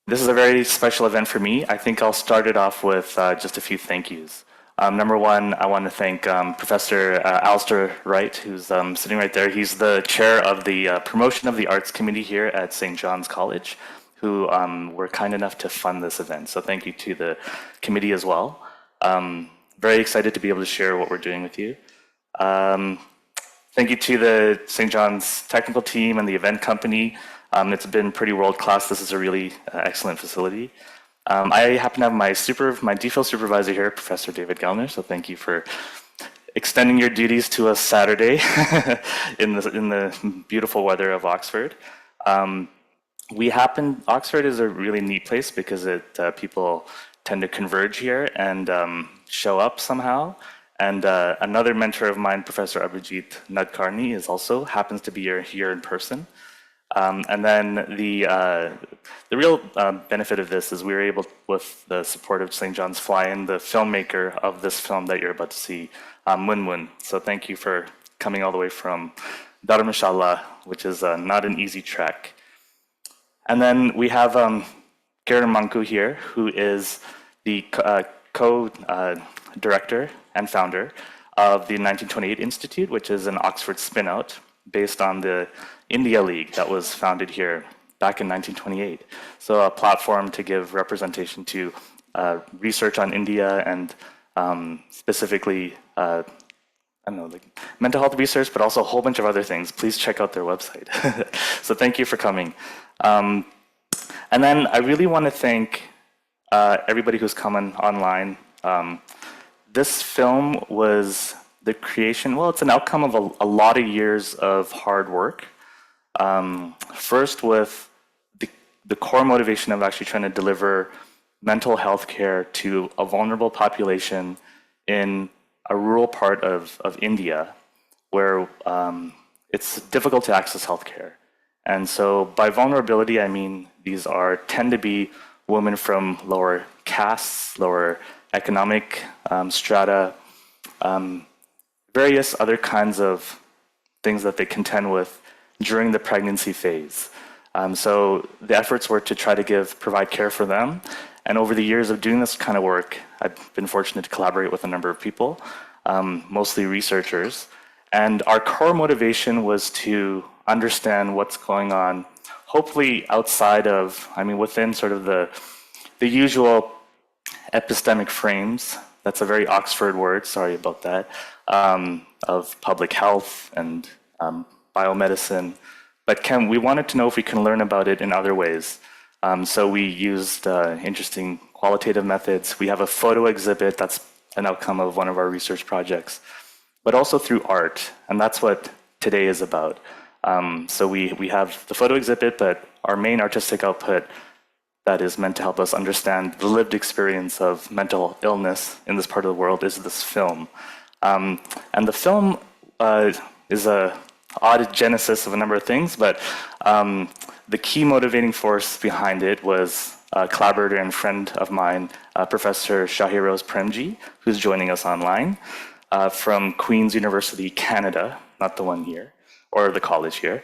This is a very special event for me. I think I'll start it off with just a few thank yous. Number one, I want to thank Professor Alistair Wright, who's sitting right there. He's the chair of the Promotion of the Arts Committee here at St. John's College, who were kind enough to fund this event. So thank you to the committee as well. Very excited to be able to share what we're doing with you. Thank you to the St. John's technical team and the event company. It's been pretty world-class. This is a really excellent facility. I happen to have my DPhil supervisor here, Professor David Gellner, so thank you for extending your duties to us Saturday in the beautiful weather of Oxford. Oxford is a really neat place because people tend to converge here and show up somehow. And another mentor of mine, Professor Abhijit Nadkarni, happens to be here in person. And then the real benefit of this is we were able, with the support of St. John's, fly in the filmmaker of this film that you're about to see, Mun. So thank you for coming all the way from Dharamshala, which is not an easy trek. And then we have Karen Manku here, who is the co-director and founder of the 1928 Institute, which is an Oxford spin-out based on the India League that was founded here back in 1928. So a platform to give representation to research on India and specifically, mental health research, but also a whole bunch of other things. Please check out their website. So thank you for coming. And then I really want to thank everybody who's coming online. This film was the creation, it's an outcome of a lot of years of hard work. First with the core motivation of actually trying to deliver mental health care to a vulnerable population in a rural part of India where it's difficult to access healthcare. And so by vulnerability, I mean these tend to be women from lower castes, lower economic strata, various other kinds of things that they contend with during the pregnancy phase. So the efforts were to try to provide care for them. And over the years of doing this kind of work, I've been fortunate to collaborate with a number of people, mostly researchers. And our core motivation was to understand what's going on, hopefully outside of, within sort of the usual epistemic frames. That's a very Oxford word, sorry about that, of public health and biomedicine. But we wanted to know if we can learn about it in other ways. So we used interesting qualitative methods. We have a photo exhibit that's an outcome of one of our research projects, but also through art. And that's what today is about. So we have the photo exhibit, but our main artistic output that is meant to help us understand the lived experience of mental illness in this part of the world is this film. And the film is a odd genesis of a number of things, but the key motivating force behind it was a collaborator and friend of mine, Professor Shahirose Premji, who's joining us online from Queen's University, Canada, not the one here, or the college here.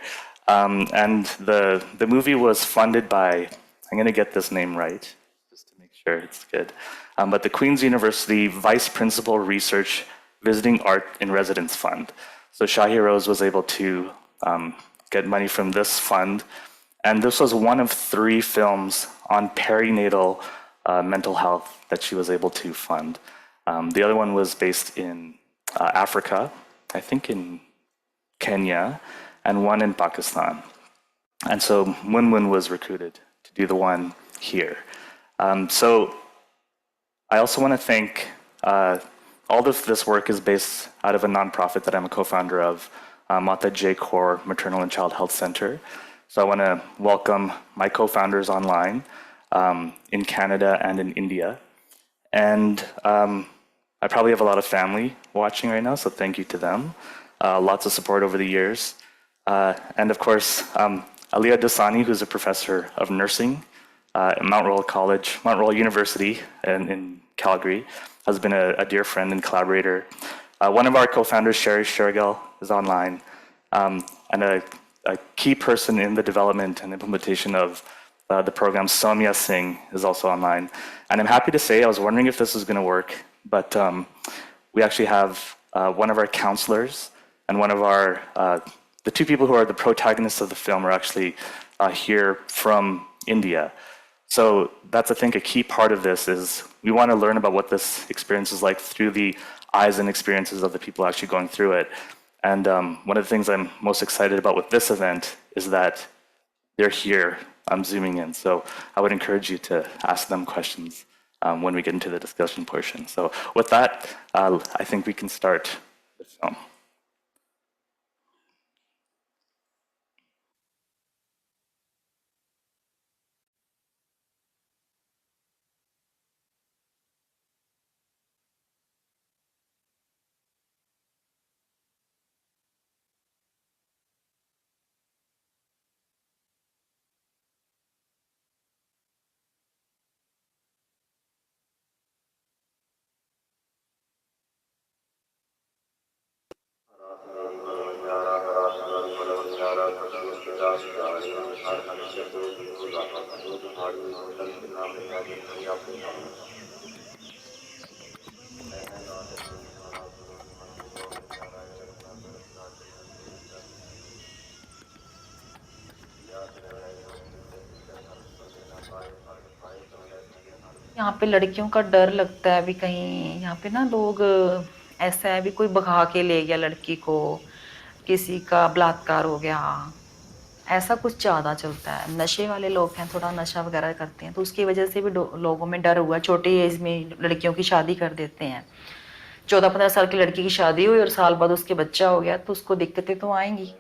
And the movie was funded by, I'm going to get this name right, just to make sure it's good, but the Queen's University Vice Principal Research Visiting Art in Residence Fund. So Shahirose was able to get money from this fund, and this was one of 3 films on perinatal mental health that she was able to fund. The other one was based in Africa, I think in Kenya, and one in Pakistan. And so Mun was recruited to do the one here. So I also want to thank, all of this work is based out of a nonprofit that I'm a co-founder of, Mata J. Kaur Maternal and Child Health Center. So I want to welcome my co-founders online in Canada and in India. And I probably have a lot of family watching right now, so thank you to them. Lots of support over the years. And of course, Aliyah Dasani, who's a professor of nursing at Mount Royal University in Calgary, has been a dear friend and collaborator. One of our co-founders, Sherry Shergill, is online, and a key person in the development and implementation of the program, Soumya Singh, is also online. And I'm happy to say, I was wondering if this was going to work, but we actually have one of our counselors and one of our, the two people who are the protagonists of the film are actually here from India. So that's, I think, a key part of this is we want to learn about what this experience is like through the eyes and experiences of the people actually going through it. And one of the things I'm most excited about with this event is that they're here. I'm zooming in. So I would encourage you to ask them questions when we get into the discussion portion. So with that, I think we can start the film. यहाँ पे लड़कियों का डर लगता है भी कहीं यहाँ पे ना लोग ऐसा है भी कोई भगा के ले गया लड़की को, किसी का बलात्कार हो गया, ऐसा कुछ ज़्यादा चलता है। नशे वाले लोग हैं, थोड़ा नशा वगैरह करते हैं, तो उसकी वजह से भी लोगों में डर हुआ, छोटी एज में लड़कियों की शादी कर देते हैं। 14-15 साल की लड़की की शादी हुई और साल बाद उसके बच्चा हो गया, तो उसको दिक्कतें तो आएंगी।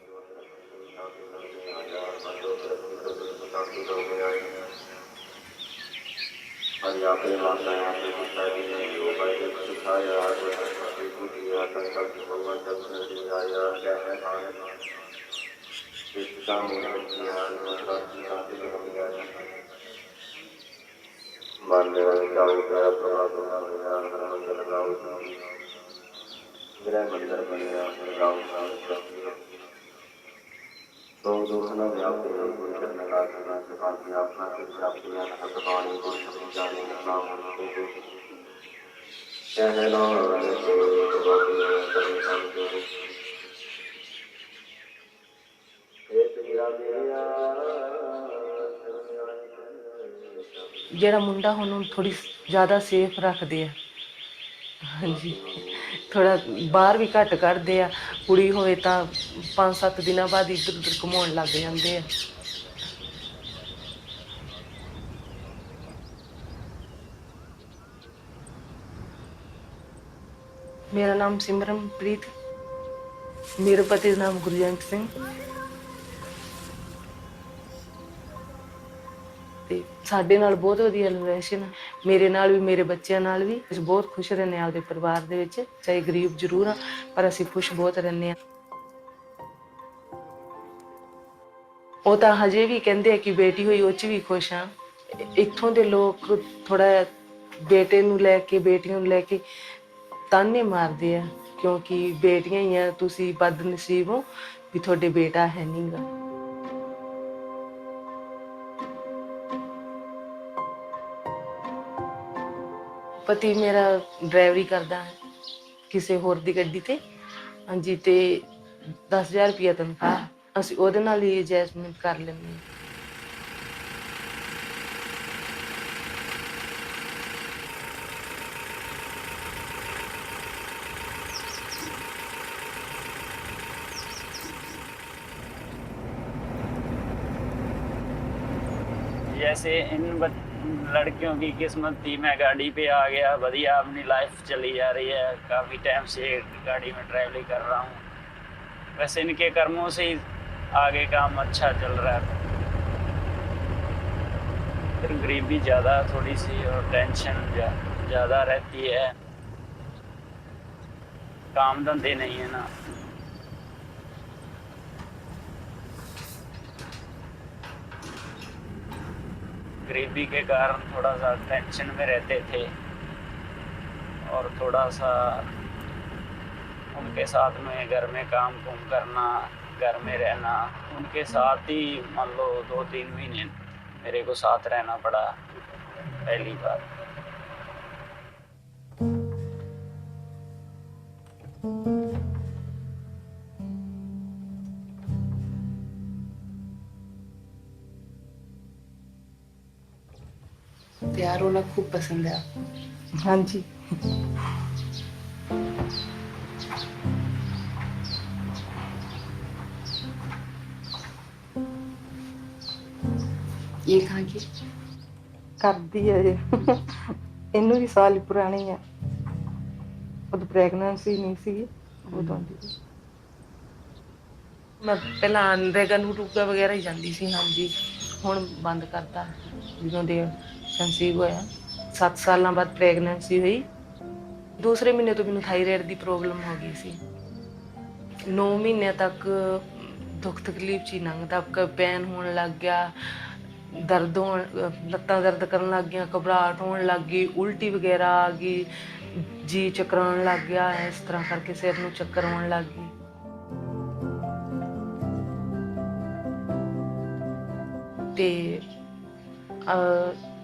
ਜਿਹੜਾ ਮੁੰਡਾ ਉਹਨੂੰ ਥੋੜੀ ਜ਼ਿਆਦਾ ਸੇਫ ਰੱਖਦੇ ਆ। ਹਾਂਜੀ, ਥੋੜਾ ਬਾਹਰ ਵੀ ਘੱਟ ਕੱਢਦੇ ਆ। ਕੁੜੀ ਹੋਵੇ ਤਾਂ 5-7 ਦਿਨਾਂ ਬਾਅਦ ਇੱਧਰ ਉੱਧਰ ਘੁਮਾਉਣ ਲੱਗ ਜਾਂਦੇ ਆ। ਮੇਰਾ ਨਾਮ ਸਿਮਰਨਪ੍ਰੀਤ, ਮੇਰੇ ਪਤੀ ਦਾ ਨਾਮ ਗੁਰਜੰਟ ਸਿੰਘ। ਤੇ ਸਾਡੇ ਨਾਲ ਬਹੁਤ ਵਧੀਆ ਰਿਲੇਸ਼ਨ, ਮੇਰੇ ਨਾਲ ਵੀ ਮੇਰੇ ਬੱਚਿਆਂ ਨਾਲ ਵੀ। ਅਸੀਂ ਬਹੁਤ ਖੁਸ਼ ਰਹਿੰਦੇ ਹਾਂ ਆਪਦੇ ਪਰਿਵਾਰ ਦੇ ਵਿੱਚ, ਚਾਹੇ ਗਰੀਬ ਜ਼ਰੂਰ ਆ ਪਰ ਅਸੀਂ ਖੁਸ਼ ਬਹੁਤ ਰਹਿੰਦੇ ਹਾਂ। ਉਹ ਤਾਂ ਹਜੇ ਵੀ ਕਹਿੰਦੇ ਆ ਕਿ ਬੇਟੀ ਹੋਈ ਉਹ 'ਚ ਵੀ ਖੁਸ਼ ਹਾਂ। ਇੱਥੋਂ ਦੇ ਲੋਕ ਥੋੜਾ ਬੇਟੇ ਨੂੰ ਲੈ ਕੇ, ਬੇਟੀਆਂ ਨੂੰ ਲੈ ਕੇ ਤਾਨੇ ਮਾਰਦੇ ਆ, ਕਿਉਂਕਿ ਬੇਟੀਆਂ ਹੀ ਆ, ਤੁਸੀਂ ਬਦਨਸੀਬ ਹੋ ਵੀ ਤੁਹਾਡੇ ਬੇਟਾ ਹੈ ਨਹੀਂ ਗਾ। ਪਤੀ ਮੇਰਾ ਡਰਾਈਵਰੀ ਕਰਦਾ ਹੈ ਕਿਸੇ ਹੋਰ ਦੀ ਗੱਡੀ ਤੇ। ਹਾਂਜੀ, ਤੇ 10,000 ਰੁਪਇਆ ਤਨਖਾਹ, ਅਸੀਂ ਉਹਦੇ ਨਾਲ ਹੀ ਐਡਜਸਟਮੈਂਟ ਕਰ ਲੈਂਦੇ ਹਾਂ। जैसे इन लड़कियों की किस्मत थी, मैं गाड़ी पे आ गया, बढ़िया अपनी लाइफ चली जा रही है। काफ़ी टाइम से गाड़ी में ट्रैवलिंग कर रहा हूँ। वैसे इनके कर्मों से ही आगे काम अच्छा चल रहा है। फिर गरीबी ज़्यादा थोड़ी सी और टेंशन ज़्यादा रहती है, काम धंधे नहीं है ना। गरीबी के कारण थोड़ा सा टेंशन में रहते थे और थोड़ा सा उनके साथ में घर में काम करना, घर में रहना, उनके साथ ही मान लो 2-3 महीने मेरे को साथ रहना पड़ा पहली बार। तैयार होना खूब पसंद है आपको? हाँ जी। ये कहाँ की? ਕਰਦੀ ਹੈ ਜੇ ਇਹਨੂੰ ਵੀ ਸਾਲ ਹੀ ਪੁਰਾਣੀ ਆ, ਉਦੋਂ ਪ੍ਰੈਗਨੈਂਸੀ ਨਹੀਂ ਸੀ ਉਦੋਂ ਦੀ। ਮੈਂ ਪਹਿਲਾਂ ਅਨਰੇਗਾ ਨੂੰ ਟੂਕਾ ਵਗੈਰਾ ਹੀ ਜਾਂਦੀ ਸੀ, ਹਾਂਜੀ ਹੁਣ ਬੰਦ ਕਰਤਾ ਜਦੋਂ ਦੇ ਕੰਸੀਵ ਹੋਇਆ। 7 ਸਾਲਾਂ ਬਾਅਦ ਪ੍ਰੈਗਨੈਂਸੀ ਹੋਈ, ਦੂਸਰੇ ਮਹੀਨੇ ਤੋਂ ਮੈਨੂੰ ਥਾਇਰਾਇਡ ਦੀ ਪ੍ਰੋਬਲਮ ਹੋ ਗਈ ਸੀ। 9 ਮਹੀਨੇ ਤੱਕ ਦੁੱਖ ਤਕਲੀਫ 'ਚ ਹੀ ਲੰਘਦਾ, ਪੈਨ ਹੋਣ ਲੱਗ ਗਿਆ, ਦਰਦ ਹੋਣ, ਲੱਤਾਂ ਦਰਦ ਕਰਨ ਲੱਗ ਗਈਆਂ, ਘਬਰਾਹਟ ਹੋਣ ਲੱਗ ਗਈ, ਉਲਟੀ ਵਗੈਰਾ ਆ ਗਈ, ਜੀ ਚੱਕਰਾਉਣ ਲੱਗ ਗਿਆ, ਇਸ ਤਰ੍ਹਾਂ ਕਰਕੇ ਸਿਰ ਨੂੰ ਚੱਕਰ ਆਉਣ ਲੱਗ ਗਈ। ਤੇ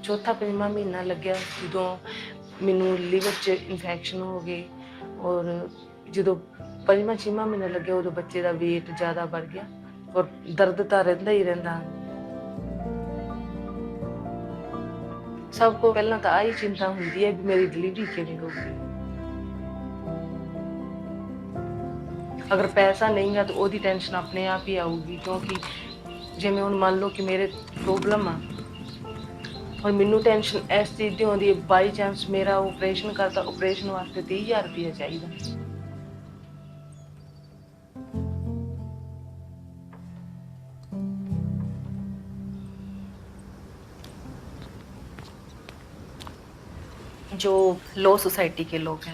ਚੌਥਾ ਪੰਜਵਾਂ ਮਹੀਨਾ ਲੱਗਿਆ ਜਦੋਂ ਮੈਨੂੰ ਲਿਵਰ 'ਚ ਇਨਫੈਕਸ਼ਨ ਹੋ ਗਈ, ਔਰ ਜਦੋਂ ਪੰਜਵਾਂ ਛੇਵਾਂ ਮਹੀਨਾ ਲੱਗਿਆ ਉਦੋਂ ਬੱਚੇ ਦਾ weight ਜ਼ਿਆਦਾ ਵੱਧ ਗਿਆ, ਔਰ ਦਰਦ ਤਾਂ ਰਹਿੰਦਾ ਹੀ ਰਹਿੰਦਾ। ਸਭ ਤੋਂ ਪਹਿਲਾਂ ਤਾਂ ਆਹੀ ਚਿੰਤਾ ਹੁੰਦੀ ਹੈ ਵੀ ਮੇਰੀ ਡਿਲੀਵਰੀ ਕਿਵੇਂ ਹੋਊਗੀ। ਅਗਰ ਪੈਸਾ ਨਹੀਂ ਹੈ ਤਾਂ ਉਹਦੀ ਟੈਨਸ਼ਨ ਆਪਣੇ ਆਪ ਹੀ ਆਊਗੀ, ਕਿਉਂਕਿ ਜਿਵੇਂ ਹੁਣ ਮੰਨ ਲਓ ਕਿ ਮੇਰੇ ਪ੍ਰੋਬਲਮ ਆ, ਔਰ ਮੈਨੂੰ ਟੈਨਸ਼ਨ ਇਸ ਚੀਜ਼ ਦੀ ਆਉਂਦੀ ਹੈ ਬਾਈ ਚਾਂਸ ਮੇਰਾ ਆਪਰੇਸ਼ਨ ਕਰਤਾ, ਆਪਰੇਸ਼ਨ ਵਾਸਤੇ 30,000 ਰੁਪਇਆ ਚਾਹੀਦਾ। जो लो सोसाइटी के लोग हैं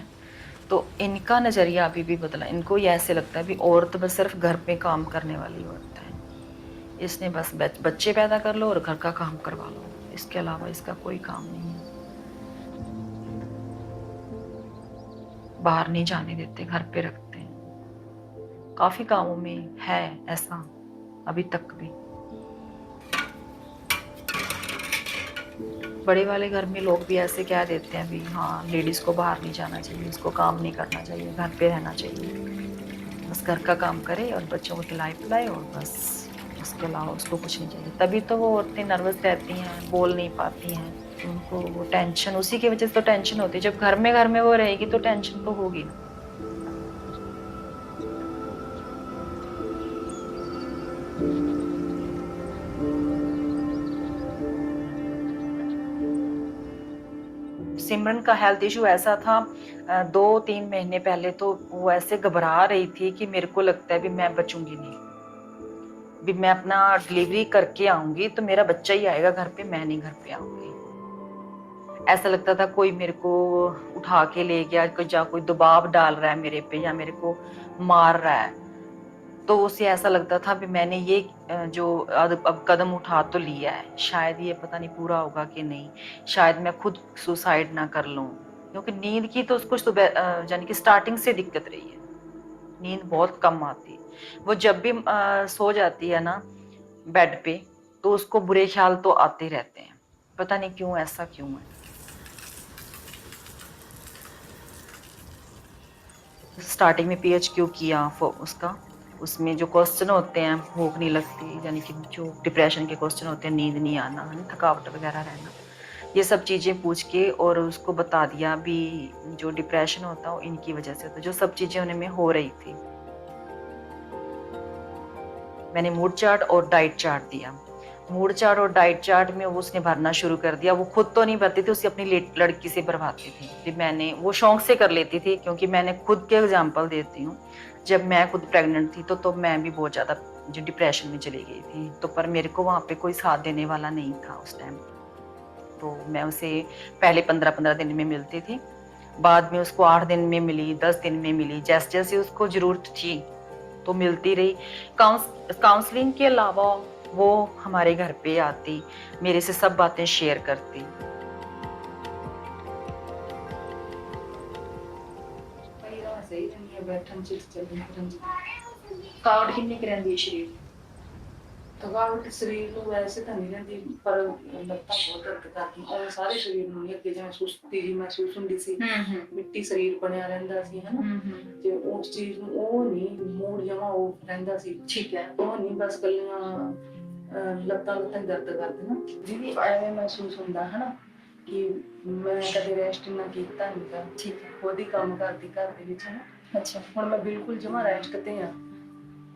तो इनका नज़रिया अभी भी बदला। इनको ये ऐसे लगता है भी औरत बस सिर्फ घर पे काम करने वाली औरत है, इसने बस बच्चे पैदा कर लो और घर का काम करवा लो, इसके अलावा इसका कोई काम नहीं है। बाहर नहीं जाने देते, घर पे रखते हैं। काफ़ी कामों में है ऐसा अभी तक भी। बड़े वाले घर में लोग भी ऐसे कह देते हैं भी हाँ लेडीज़ को बाहर नहीं जाना चाहिए, उसको काम नहीं करना चाहिए, घर पे रहना चाहिए, बस घर का काम करे और बच्चों को खिलाए पिलाए और बस, उसके अलावा उसको कुछ नहीं चाहिए। तभी तो वो औरतें नर्वस रहती हैं, बोल नहीं पाती हैं, उनको वो टेंशन, उसी की वजह से तो टेंशन होती है। जब घर में वो रहेगी तो टेंशन तो होगी ना। सिमरन का हेल्थ इशू ऐसा था, 2-3 महीने पहले तो वो ऐसे घबरा रही थी कि मेरे को लगता है भी मैं बचूंगी नहीं, भी मैं अपना डिलीवरी करके आऊंगी तो मेरा बच्चा ही आएगा घर पे, मैं नहीं घर पे आऊंगी। ऐसा लगता था कोई मेरे को उठा के ले गया, कोई दबाव डाल रहा है मेरे पे या मेरे को मार रहा है। तो उसे ऐसा लगता था भी मैंने ये जो अब कदम उठा तो लिया है, शायद ये पता नहीं पूरा होगा कि नहीं, शायद मैं खुद सुसाइड ना कर लूं, क्योंकि नींद की तो उसको सुबह यानी कि स्टार्टिंग से दिक्कत रही है, नींद बहुत कम आती। वो जब भी सो जाती है ना बेड पे तो उसको बुरे ख्याल तो आते रहते हैं, पता नहीं क्यों, ऐसा क्यों है। स्टार्टिंग में PHQ किया उसका, उसमें जो क्वेश्चन होते हैं भूख नहीं लगती, यानी कि जो डिप्रेशन के क्वेश्चन होते हैं, नींद नहीं आना, थकावट वगैरह रहना, ये सब चीज़ें पूछ के और उसको बता दिया भी जो डिप्रेशन होता है इनकी वजह से, तो जो सब चीज़ें उनमें हो रही थी। मैंने मूड चार्ट और डाइट चार्ट दिया। मूड चार्ट और डाइट चार्ट में वो उसने भरना शुरू कर दिया। वो खुद तो नहीं भरती थी, उसे अपनी लड़की से भरवाती थी। फिर मैंने वो शौक से कर लेती थी, क्योंकि मैंने खुद के एग्जाम्पल देती हूँ। जब मैं खुद प्रेग्नेंट थी तो मैं भी बहुत ज़्यादा जो डिप्रेशन में चली गई थी, तो पर मेरे को वहाँ पे कोई साथ देने वाला नहीं था उस टाइम। तो मैं उसे पहले 15-15 दिन में मिलती थी, बाद में उसको 8 दिन में मिली, 10 दिन में मिली, जैसे जैसे उसको ज़रूरत थी तो मिलती रही। काउंसलिंग के अलावा वो हमारे घर पे आती, मेरे से सब बातें शेयर करती। कावड़ किन्नी की रहिंदी है शरीर, थकावट शरीर को वैसे तो नहीं रहती, पर लत्तां बहुत दर्द करती और सारे शरीर ਨੂੰ ਅੱਗੇ ਜਿਵੇਂ ਸੁਸਤੀ ਜੀ ਮਹਿਸੂਸ ਹੁੰਦੀ ਸੀ, ਮਿੱਟੀ ਸਰੀਰ ਬਣਿਆ ਰਹਿੰਦਾ ਸੀ ਹਨਾ, ਤੇ ਉਸ ਚੀਜ਼ ਨੂੰ ਉਹ ਨਹੀਂ ਮੂਡ ਜਮਾ ਉਹ ਰਹਿੰਦਾ ਸੀ। ਠੀਕ ਹੈ, ਉਹ ਨਹੀਂ ਬਸ ਗੱਲਾਂ ਲੱਤਾਂ ਦਰਦ ਕਰਦੇ ਨਾ ਜਿਹਦੀ ਐਵੇਂ ਮਹਿਸੂਸ ਹੁੰਦਾ ਹਨਾ ਕਿ ਮੈਂ ਕਦੇ ਰੈਸਟ ਨਾ ਕੀਤਾ ਨਹੀਂਗਾ। ਠੀਕ ਹੈ, ਖੁਦ ਹੀ ਕੰਮ ਕਰਦੀ ਘਰ ਦੇ ਵਿੱਚ ਹਨਾ। ਅੱਛਾ, ਹੁਣ ਮੈਂ ਬਿਲਕੁਲ ਜਮਾ ਰੈਸਟ ਤੇ ਆ,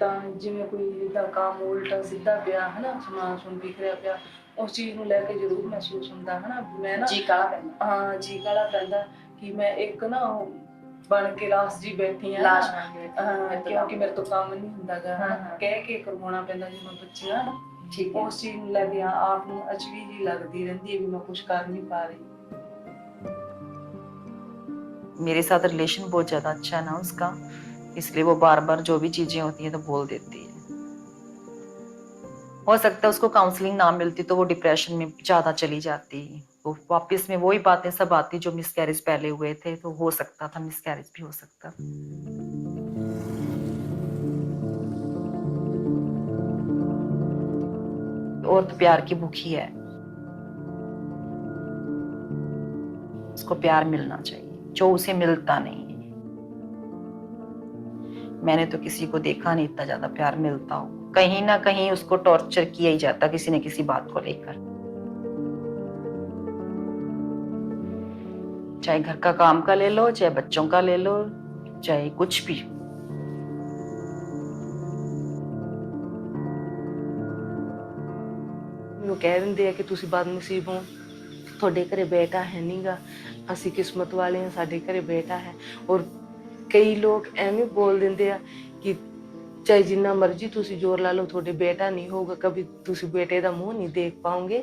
ਤਾਂ ਜਿਵੇਂ ਕੋਈ ਜਿੱਦਾਂ ਕੰਮ ਉਲਟਾ ਸਿੱਧਾ ਪਿਆ ਹਨਾ, ਸਮਾਨ ਸੁਣ ਵਿਖਰਿਆ ਪਿਆ, ਉਸ ਚੀਜ਼ ਨੂੰ ਲੈ ਕੇ ਜ਼ਰੂਰ ਮਹਿਸੂਸ ਹੁੰਦਾ ਹਨਾ। ਮੈਂ ਨਾ ਜੀ ਕਾਲਾ ਪੈਂਦਾ, ਹਾਂ ਜੀ ਕਾਲਾ ਪੈਂਦਾ ਕਿ ਮੈਂ ਇੱਕ ਨਾ ਬਣ ਕੇ ਲਾਸ਼ ਜੀ ਬੈਠੀ ਆ, ਕਿਉਂਕਿ ਮੇਰੇ ਤੋਂ ਕੰਮ ਨਹੀਂ ਹੁੰਦਾਗਾ, ਕਹਿ ਕੇ ਕਰਵਾਉਣਾ ਪੈਂਦਾ ਜਿਵੇਂ ਬੱਚਿਆਂ ਨੂੰ। ਠੀਕ ਹੈ, ਉਸ ਚੀਜ਼ ਨੂੰ ਲੈ ਕੇ ਆਪ ਨੂੰ ਅਜੀਬ ਜੀ ਲੱਗਦੀ ਰਹਿੰਦੀ ਹੈ ਵੀ मैं कुछ कर नहीं पा रही। मेरे साथ रिलेशन बहुत ज़्यादा अच्छा है ना उसका, इसलिए वो बार बार जो भी चीज़ें होती हैं तो बोल देती है। हो सकता है उसको काउंसलिंग ना मिलती तो वो डिप्रेशन में ज़्यादा चली जाती, तो वापस में वही बातें सब आती जो मिसकैरेज पहले हुए थे, तो हो सकता था मिसकैरेज भी हो सकता था। औरत प्यार की भूखी है, उसको प्यार मिलना चाहिए जो उसे मिलता नहीं है। मैंने तो किसी को देखा नहीं इतना ज्यादा प्यार मिलता हो, कहीं ना कहीं उसको टॉर्चर किया ही जाता किसी न किसी बात को लेकर, चाहे घर का काम का ले लो, चाहे बच्चों का ले लो, चाहे कुछ भी। ਮੈਨੂੰ ਕਹਿ ਦਿੰਦੇ ਆ ਕਿ ਤੁਸੀਂ ਬਦਨਸੀਬ ਹੋ, ਤੁਹਾਡੇ ਘਰੇ ਬੇਟਾ ਹੈ ਨਹੀਂਗਾ, ਅਸੀਂ ਕਿਸਮਤ ਵਾਲੇ ਹਾਂ, ਸਾਡੇ ਘਰੇ ਬੇਟਾ ਹੈ। ਔਰ ਕਈ ਲੋਕ ਐਵੇਂ ਬੋਲ ਦਿੰਦੇ ਆ ਕਿ ਚਾਹੇ ਜਿੰਨਾ ਮਰਜ਼ੀ ਤੁਸੀਂ ਜ਼ੋਰ ਲਾ ਲਓ, ਤੁਹਾਡੇ ਬੇਟਾ ਨਹੀਂ ਹੋਊਗਾ, ਕभी ਤੁਸੀਂ ਬੇਟੇ ਦਾ ਮੂੰਹ ਨਹੀਂ ਦੇਖ ਪਾਓਗੇ,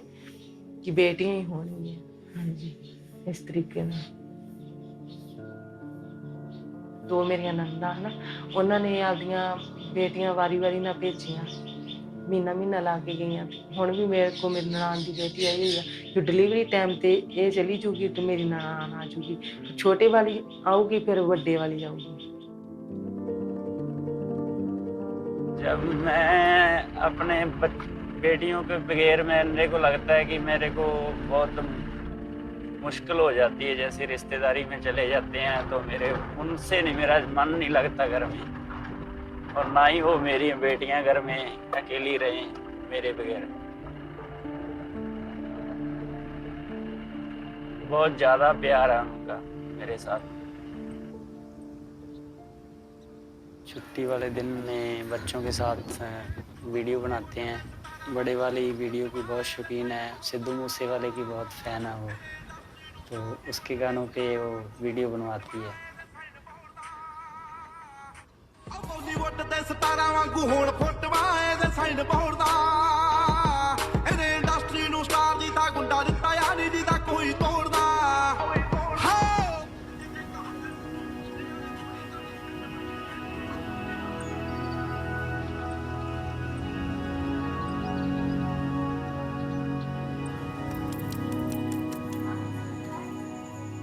ਕਿ ਬੇਟੀਆਂ ਹੀ ਹੋਣਗੀਆਂ। ਹਾਂਜੀ, ਇਸ ਤਰੀਕੇ ਨਾਲ। ਦੋ ਮੇਰੀਆਂ ਨੰਦਾਂ ਹਨਾ, ਉਹਨਾਂ ਨੇ ਆਪਦੀਆਂ ਬੇਟੀਆਂ ਵਾਰੀ-ਵਾਰੀ ਨਾਲ ਭੇਜੀਆਂ, ਮਹੀਨਾ ਲਾ ਕੇ ਗਈਆਂ। ਹੁਣ ਵੀ ਮੇਰੇ ਕੋਲ ਮੇਰੀ ਨਨਾਣ ਦੀ ਬੇਟੀ ਆਈ ਹੋਈ ਆ, ਜੋ ਡਿਲੀਵਰੀ ਟਾਈਮ ਤੇ ਇਹ ਚਲੀ ਜੂਗੀ ਤੇ ਮੇਰੀ ਨਨਾਣ ਆ ਜੂਗੀ, ਛੋਟੇ ਵਾਲੀ ਆਊਗੀ ਫਿਰ ਵੱਡੇ ਵਾਲੀ ਆਊਗੀ। जब मैं अपने बेटियों के बगैर मेरे को लगता है कि मेरे को बहुत मुश्किल हो जाती है, जैसे रिश्तेदारी में चले जाते हैं तो मेरे उनसे नहीं, मेरा मन नहीं लगता घर में, और ना ही वो मेरी बेटियां घर में अकेली रहें मेरे बगैर। बहुत ज़्यादा प्यार है उनका मेरे साथ। छुट्टी वाले दिन में बच्चों के साथ वीडियो बनाते हैं, बड़े वाली वीडियो की बहुत शौकीन है, सिद्धू मूसे वाले की बहुत फ़ैन है वो, तो उसके गानों पे वो वीडियो बनवाती है।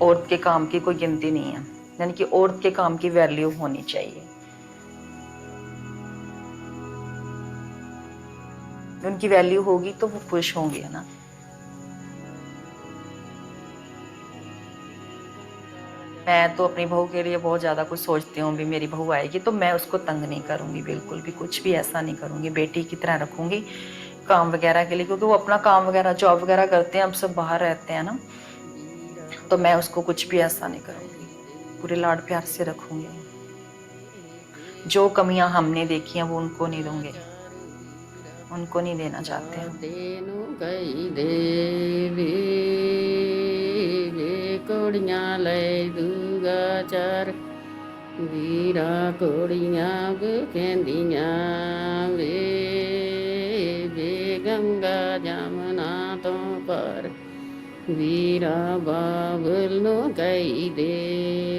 औरत के काम की कोई गिनती नहीं है, यानी कि औरत के काम की वैल्यू होनी चाहिए। उनकी वैल्यू होगी तो वो खुश होंगे, है ना। मैं तो अपनी बहू के लिए बहुत ज़्यादा कुछ सोचती हूँ, भी मेरी बहू आएगी तो मैं उसको तंग नहीं करूँगी, बिल्कुल भी कुछ भी ऐसा नहीं करूँगी, बेटी की तरह रखूँगी काम वगैरह के लिए, क्योंकि वो अपना काम वगैरह जॉब वगैरह करते हैं, अब सब बाहर रहते हैं ना, तो मैं उसको कुछ भी ऐसा नहीं करूँगी, पूरे लाड प्यार से रखूँगी। जो कमियाँ हमने देखी हैं वो उनको नहीं दूँगे, उनको नहीं देना चाहते हैं। कोड़ियां ले दूंगा चार, वीरा कोड़ियां कहंदियां वे गंगा जमुना तो पर, वीरा बाबल नो कही दे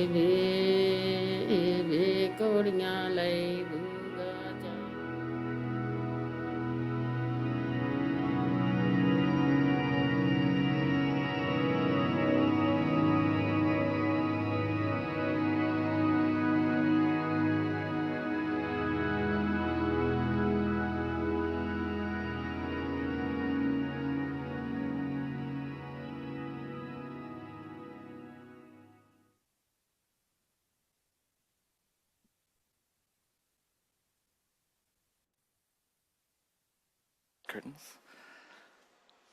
वे कोड़ियां ले दूंगा चार। curtains.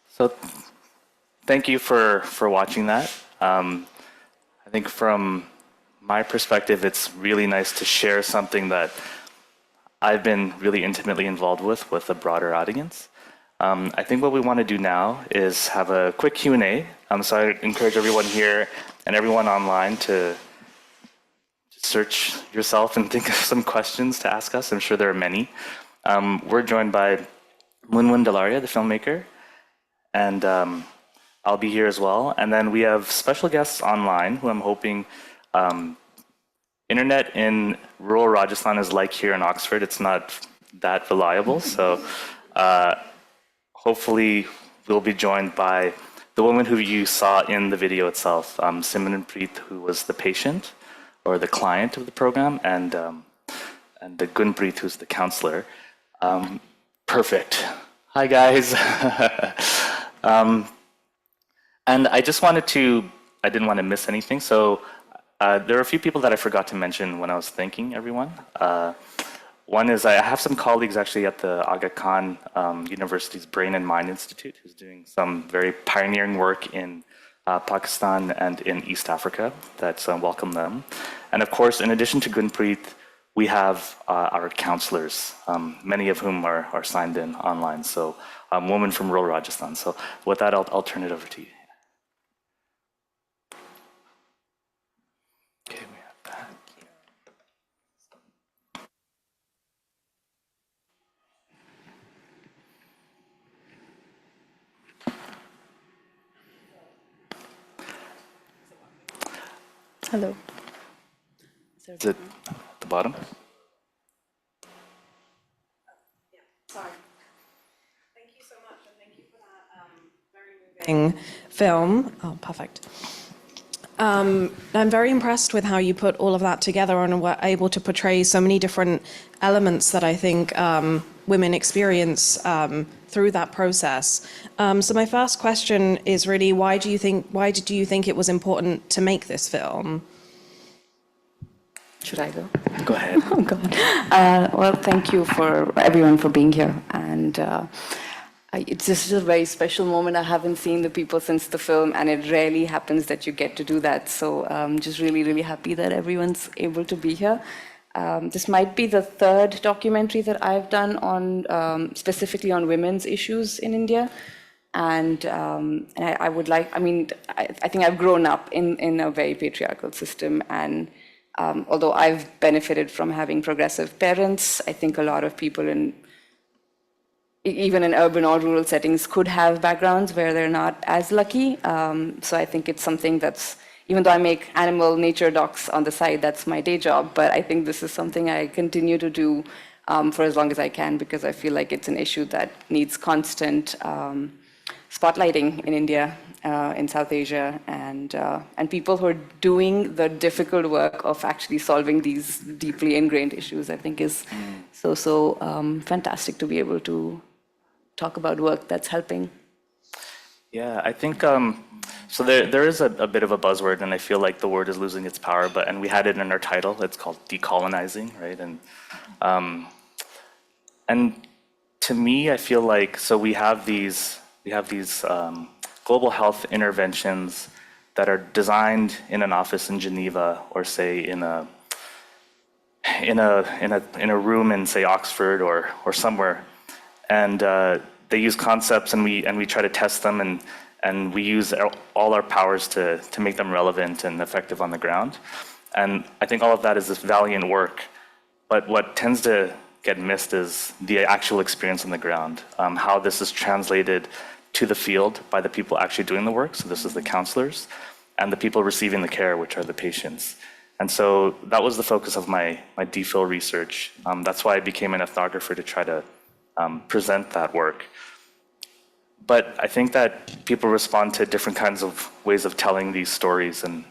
So thank you for watching that. I think from my perspective, it's really nice to share something that I've been really intimately involved with a broader audience. I think what we want to do now is have a quick Q&A. So I encourage everyone here and everyone online to search yourself and think of some questions to ask us. I'm sure there are many. We're joined by MunmunDhalaria, the filmmaker, and I'll be here as well. And then we have special guests online who I'm hoping, internet in rural Rajasthan is like here in Oxford. It's not that reliable. So hopefully we'll be joined by the woman who you saw in the video itself, Simranpreet, who was the patient or the client of the program, and the Gunpreet, who's the counselor. Perfect. Hi, guys. And I just wanted to, I didn't want to miss anything. So there are a few people that I forgot to mention when I was thanking everyone. One is I have some colleagues actually at the Aga Khan University's Brain and Mind Institute who's doing some very pioneering work in Pakistan and in East Africa. That's welcome them. And of course, in addition to Gunpreet, we have our counselors, many of whom are signed in online. So women from rural Rajasthan. So with that, I'll turn it over to you. Okay, we have that. Hello. Is it at the bottom? Sorry. Thank you so much, and thank you for that very moving film. Oh, perfect. I'm very impressed with how you put all of that together and were able to portray so many different elements that I think women experience through that process. So my first question is really, why did you think it was important to make this film? Should I go? Go ahead. Oh, God. Well, thank you for everyone for being here. And this is a very special moment. I haven't seen the people since the film, and it rarely happens that you get to do that. So I'm just really, really happy that everyone's able to be here. This might be the third documentary that I've done on specifically on women's issues in India. And I would like, I think I've grown up in a very patriarchal system, and although I've benefited from having progressive parents, I think a lot of people even in urban or rural settings could have backgrounds where they're not as lucky. So I think it's something that's, even though I make animal nature docs on the side, that's my day job, but I think this is something I continue to do for as long as I can, because I feel like it's an issue that needs constant spotlighting in India, in South Asia, and people who are doing the difficult work of actually solving these deeply ingrained issues, I think is so fantastic to be able to talk about work that's helping. Yeah, I think, so there is a bit of a buzzword, and I feel like the word is losing its power, and we had it in our title. It's called decolonizing, right? And to me, I feel like, so we have these global health interventions that are designed in an office in Geneva, or say in a room in, say, Oxford or somewhere, and they use concepts, and we try to test them, and we use all our powers to make them relevant and effective on the ground. And I think all of that is this valiant work, but what tends to get missed is the actual experience on the ground, how this is translated to the field by the people actually doing the work. So this is the counselors, and the people receiving the care, which are the patients. And so that was the focus of my DPhil research. That's why I became an ethnographer, to try to present that work. But I think that people respond to different kinds of ways of telling these stories and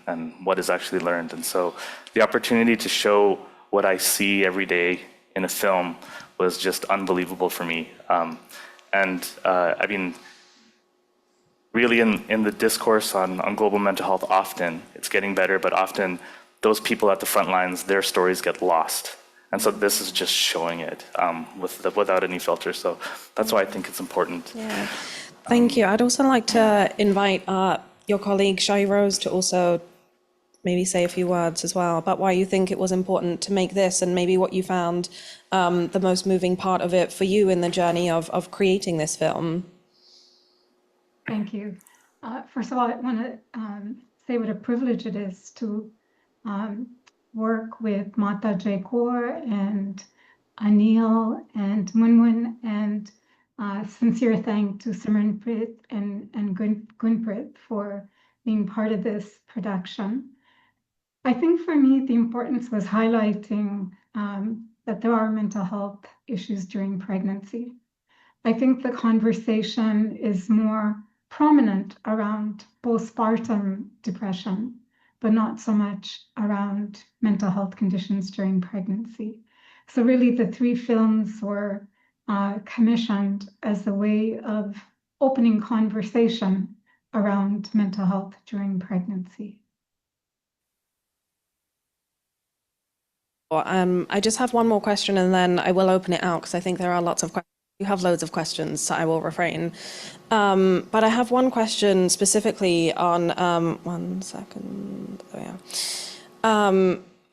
what is actually learned. And so the opportunity to show what I see every day in a film was just unbelievable for me. I mean, really in the discourse on global mental health, often, it's getting better, but often those people at the front lines, their stories get lost. And so this is just showing it without any filter. So that's why I think it's important. Yeah. Thank you. I'd also like to invite your colleague Shahirose to also maybe say a few words as well about why you think it was important to make this, and maybe what you found the most moving part of it for you in the journey of creating this film. Thank you. First of all, I want to say what a privilege it is to work with Mata Kaur and Aneel and Munmun, and sincere thanks to Simranpreet and Gunpreet for being part of this production. I think for me, the importance was highlighting that there are mental health issues during pregnancy. I think the conversation is more prominent around postpartum depression, but not so much around mental health conditions during pregnancy. So really the 3 films were commissioned as a way of opening conversation around mental health during pregnancy. I just have one more question, and then I will open it out because I think there are lots of questions. You have loads of questions, so I will refrain. But I have one question specifically on, one second, oh yeah,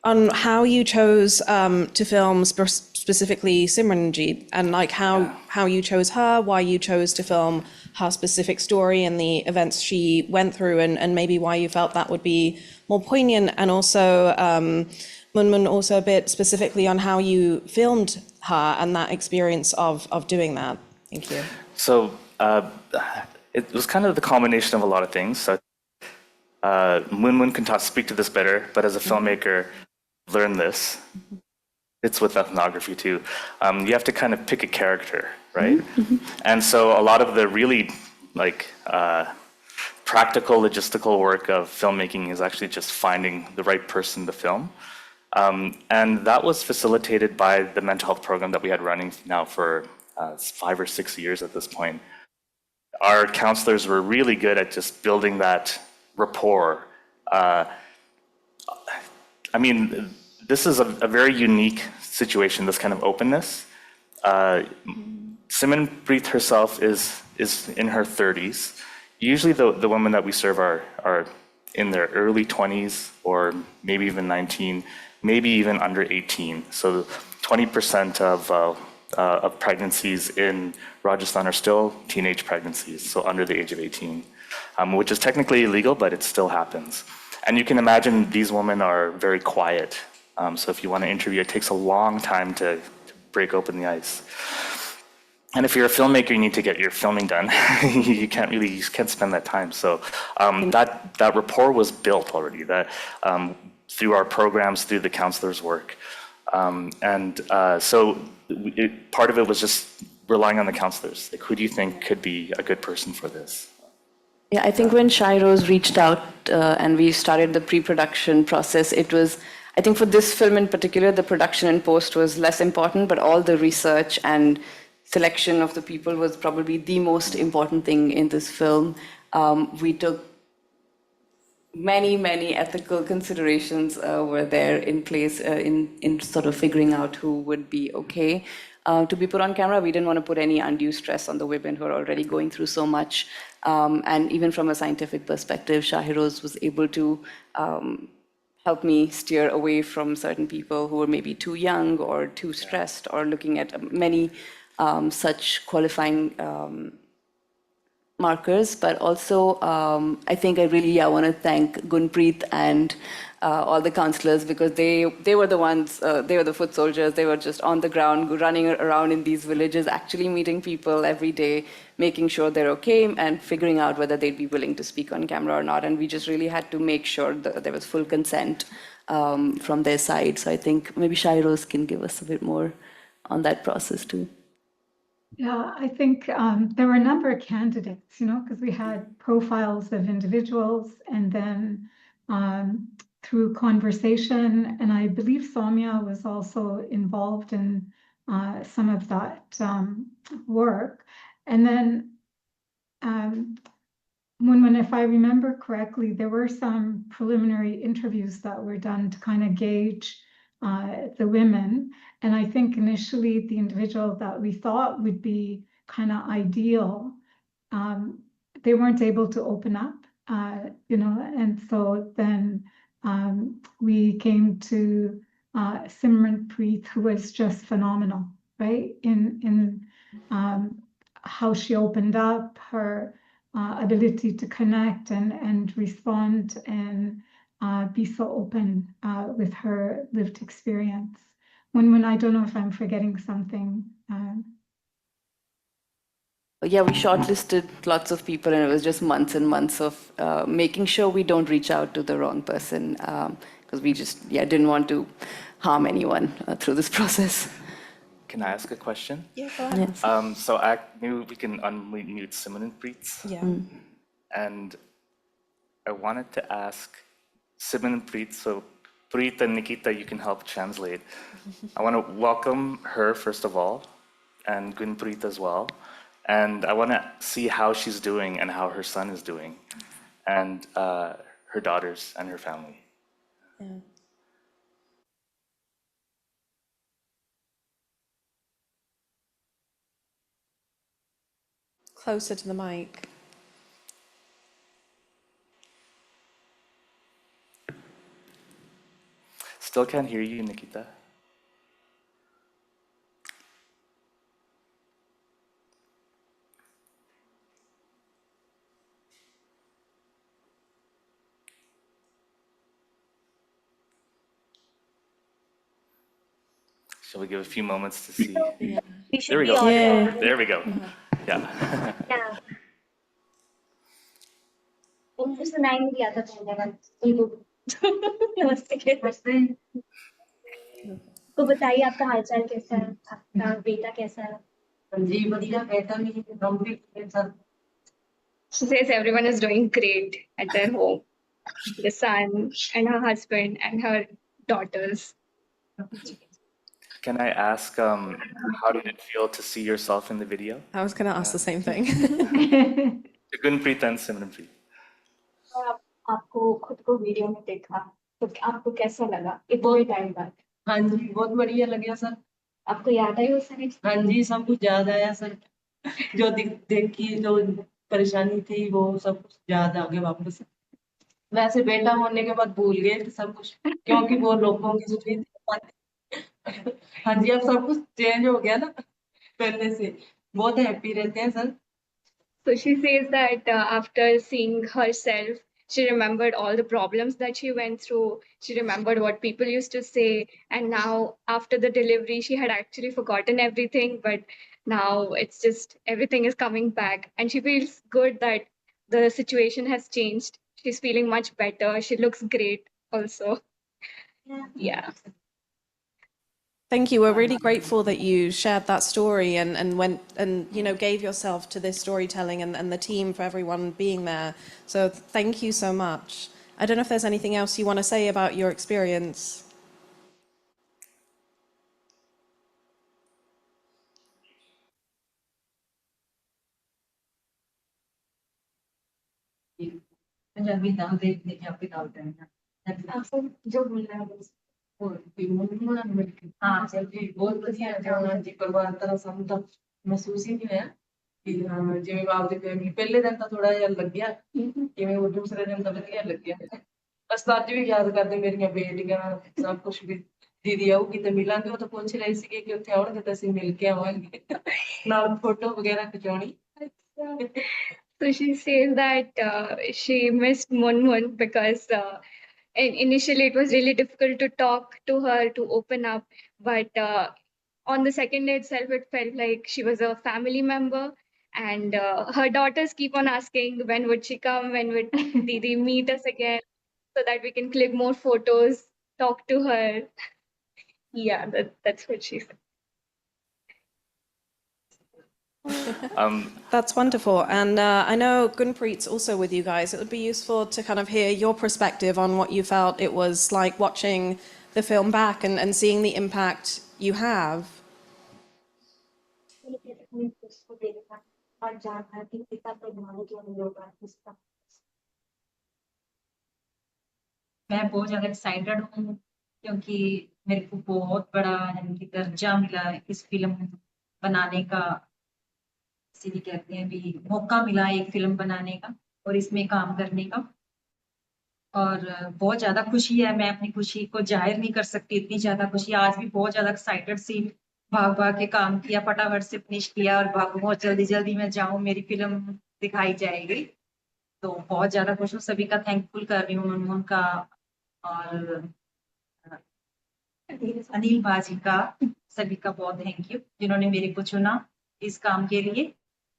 on how you chose to film specifically Simranjeet, and like how you chose her, why you chose to film her specific story and the events she went through, and maybe why you felt that would be more poignant, and also Munmun, also a bit specifically on how you filmed her and that experience of doing that. Thank you. So it was kind of the combination of a lot of things. So Munmun can speak to this better, but as a filmmaker, learn this. It's with ethnography too. You have to kind of pick a character, right? And so a lot of the really practical, logistical work of filmmaking is actually just finding the right person to film. And that was facilitated by the mental health program that we had running now for 5 or 6 years at this point. Our counselors were really good at just building that rapport. I mean, this is a very unique situation, this kind of openness. Simranpreet herself is in her 30s. Usually the women that we serve are in their early 20s or maybe even 19, maybe even under 18. So 20% of pregnancies in Rajasthan are still teenage pregnancies, so under the age of 18, which is technically illegal, but it still happens. And you can imagine these women are very quiet. So if you want to interview, it takes a long time to break open the ice. And if you're a filmmaker, you need to get your filming done. you can't spend that time. So that rapport was built already. That through our programs, through the counselors' work. So part of it was just relying on the counselors. Like, who do you think could be a good person for this? Yeah, I think when Shahirose reached out and we started the pre-production process, it was, I think for this film in particular, the production and post was less important, but all the research and selection of the people was probably the most important thing in this film. We took many ethical considerations were there in place in sort of figuring out who would be okay to be put on camera. We didn't want to put any undue stress on the women who are already going through so much. And even from a scientific perspective, Shahirose was able to help me steer away from certain people who were maybe too young or too stressed, or looking at many such qualifying markers. But also, I think I really want to thank Gunpreet and all the counselors, because they were the ones, they were the foot soldiers. They were just on the ground, running around in these villages, actually meeting people every day, making sure they're okay, and figuring out whether they'd be willing to speak on camera or not. And we just really had to make sure that there was full consent from their side. So I think maybe Shahirose can give us a bit more on that process too. Yeah, I think there were a number of candidates, because we had profiles of individuals, and then through conversation, and I believe Soumya was also involved in some of that work. And then, when if I remember correctly, there were some preliminary interviews that were done to kind of gauge the women. And I think initially the individual that we thought would be kind of ideal, they weren't able to open up, and so then we came to Simranpreet, who was just phenomenal, right? In how she opened up, her ability to connect and respond and be so open with her lived experience. When I don't know if I'm forgetting something. Yeah, we shortlisted lots of people, and it was just months and months of making sure we don't reach out to the wrong person, because we just didn't want to harm anyone through this process. Can I ask a question? Yeah, go ahead. Yes. So I knew we can unmute Simranpreet. Yeah. And I wanted to ask Simranpreet, so Preet and Nikita, you can help translate. I want to welcome her, first of all, and Gunpreet as well. And I want to see how she's doing and how her son is doing, and her daughters and her family. Yeah. Closer to the mic. Still can't hear you, Nikita. Shall we give a few moments to see? Yeah. There we go. Yeah. There we go. Yeah. Yeah. उनको सुनाई नहीं दिया था पहले बार नमस्ते नमस्ते तो बताइए आपका हालचाल कैसा है आपका बेटा कैसा है जी बढ़िया बेटा भी गंभीर के साथ She says everyone is doing great at their home. The son and her husband and her daughters. Can I ask, how did it feel to see yourself in the video? I was going to ask the same thing. To Gunpreet and Simranpreet. आपको खुद को video में देखा तो आपको कैसा लगा इतने टाइम बाद हाँ जी बहुत बढ़िया लगा सर आपको याद आई उस समय हाँ जी सब कुछ याद आया सर जो देखी जो परेशानी थी वो सब कुछ याद आ गया वापस वैसे बेटा होने के बाद भूल गए थे सब कुछ क्योंकि वो लोगों की जो हाँ जी अब सब कुछ चेंज हो गया ना पहले से बहुत हैप्पी रहते हैं sir So she says that after seeing herself, she remembered all the problems that she went through. She remembered what people used to say. And now, after the delivery, she had actually forgotten everything. But now it's just everything is coming back. And she feels good that the situation has changed. She's feeling much better. She looks great also. Yeah. Thank you. We're really grateful that you shared that story and went and gave yourself to this storytelling and the team for everyone being there. So thank you so much. I don't know if there's anything else you want to say about your experience. जो बोल रहे हैं हाँ जी बहुत बढ़िया है जी परिवार तरह ਸਾਨੂੰ ਤਾਂ ਮਹਿਸੂਸ ਹੀ ਨਹੀਂ ਹੋਇਆ ਕਿ ਜਿਵੇਂ ਆਪਦੀ ਫੈਮਿਲੀ ਪਹਿਲੇ ਦਿਨ ਤਾਂ ਥੋੜਾ ਜਿਹਾ ਲੱਗਿਆ ਕਿਵੇਂ ਉਹ ਦੂਸਰੇ ਦਿਨ ਤਾਂ ਵਧੀਆ ਲੱਗਿਆ ਬਸ ਤਾਂ ਅੱਜ ਵੀ ਯਾਦ ਕਰਦੇ ਮੇਰੀਆਂ ਬੇਟੀਆਂ ਸਭ ਕੁਝ ਵੀ ਦੀਦੀ ਆਊਗੀ ਤੇ ਮਿਲਾਂਗੇ ਉਹ ਤਾਂ ਪੁੱਛ ਰਹੀ ਸੀ ਕਿ ਉੱਥੇ ਆਉਣਗੇ ਤਾਂ ਅਸੀਂ ਮਿਲ ਕੇ ਆਵਾਂਗੇ ਨਾਲ ਫੋਟੋ ਵਗੈਰਾ ਖਿਚਾਉਣੀ So she says that she missed Munmun because initially it was really difficult to talk to her, to open up. But on the second day itself, it felt like she was a family member. And her daughters keep on asking, when would she come? When would Didi meet us again? So that we can click more photos, talk to her. Yeah, that's what she said. That's wonderful. And I know Gunpreet's also with you guys. It would be useful to kind of hear your perspective on what you felt it was like watching the film back and seeing the impact you have. मैं बहुत ज़्यादा excited हूँ क्योंकि मेरे को बहुत बड़ा यानी कि दर्जा मिला इस फिल्म बनाने का, इसे भी कहते हैं भी मौका मिला एक फिल्म बनाने का और इसमें काम करने का। और बहुत ज्यादा खुशी है, मैं अपनी खुशी को जाहिर नहीं कर सकती, इतनी ज्यादा खुशी। आज भी बहुत ज्यादा एक्साइटेड सी, भाग भाग के काम किया, फटाफट से फिनिश किया और भाग बहुत जल्दी जल्दी मैं जाऊं, मेरी फिल्म दिखाई जाएगी। तो बहुत ज्यादा खुश हूँ, सभी का थैंकफुल कर रही हूँ, मुनमुन का और अनिल बाजी का, सभी का बहुत थैंक यू जिन्होंने मेरे को चुना इस काम के लिए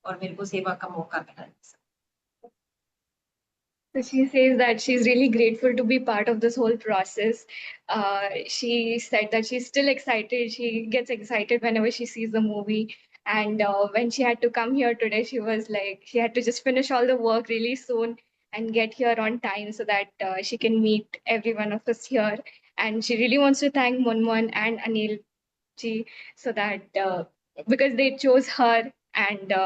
और मेरे को सेवा का मौका मिला। So she says that she's really grateful to be part of this whole process. She said that she's still excited. She gets excited whenever she sees the movie. And when she had to come here today, she was like, she had to just finish all the work really soon and get here on time so that she can meet every one of us here. And she really wants to thank Munmun and Anil ji so that because they chose her and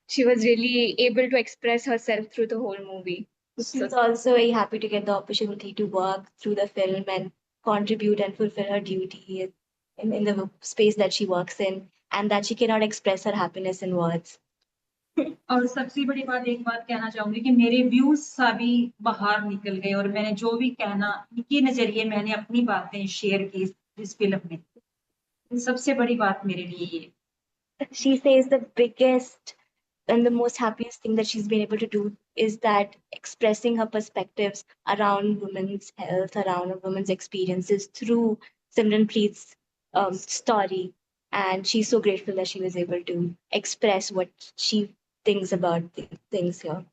she was really able to express herself through the whole movie. She's also very happy to get the opportunity to work through the film and contribute and fulfill her duty in the space that she works in, and that she cannot express her happiness in words. और सबसे बड़ी बात, एक बात कहना चाहूंगी कि मेरे व्यूज सभी बाहर निकल गए और मैंने जो भी कहना के नजरिए मैंने अपनी बातें शेयर की इस फिल्म में। सबसे बड़ी बात मेरे लिए ये। She says the biggest and the most happiest thing that she's been able to do is that expressing her perspectives around women's health, around women's experiences through Simranpreet's story. And she's so grateful that she was able to express what she thinks about things here.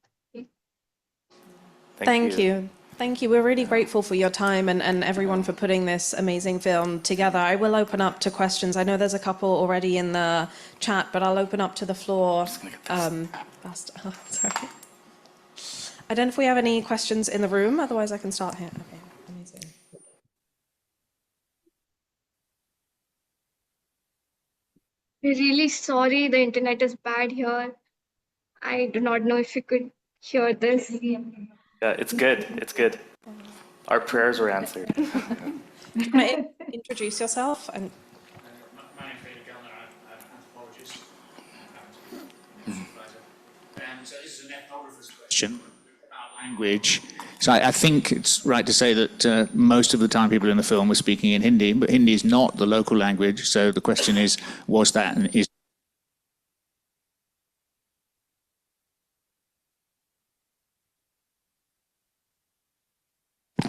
Thank you. Thank you. We're really grateful for your time and everyone for putting this amazing film together. I will open up to questions. I know there's a couple already in the chat, but I'll open up to the floor. Fast. Oh, sorry. I don't know if we have any questions in the room. Otherwise, I can start here. Okay. Amazing. We're really sorry the internet is bad here. I do not know if you could hear this. Yeah, it's good. It's good. Our prayers were answered. Do you want to introduce yourself? And My name's Peter Gellner. I'm an anthropologist. So this is an ethnographer's question about language. So I think it's right to say that most of the time people in the film were speaking in Hindi, but Hindi is not the local language. So the question is, was that and is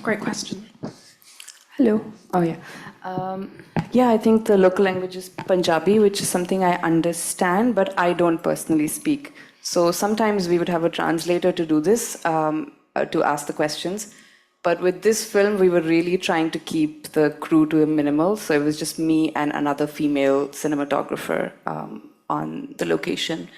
great question. Hello. Oh, yeah. Yeah, I think the local language is Punjabi, which is something I understand, but I don't personally speak. So sometimes we would have a translator to do this, to ask the questions. But with this film, we were really trying to keep the crew to a minimal. So it was just me and another female cinematographer on the location.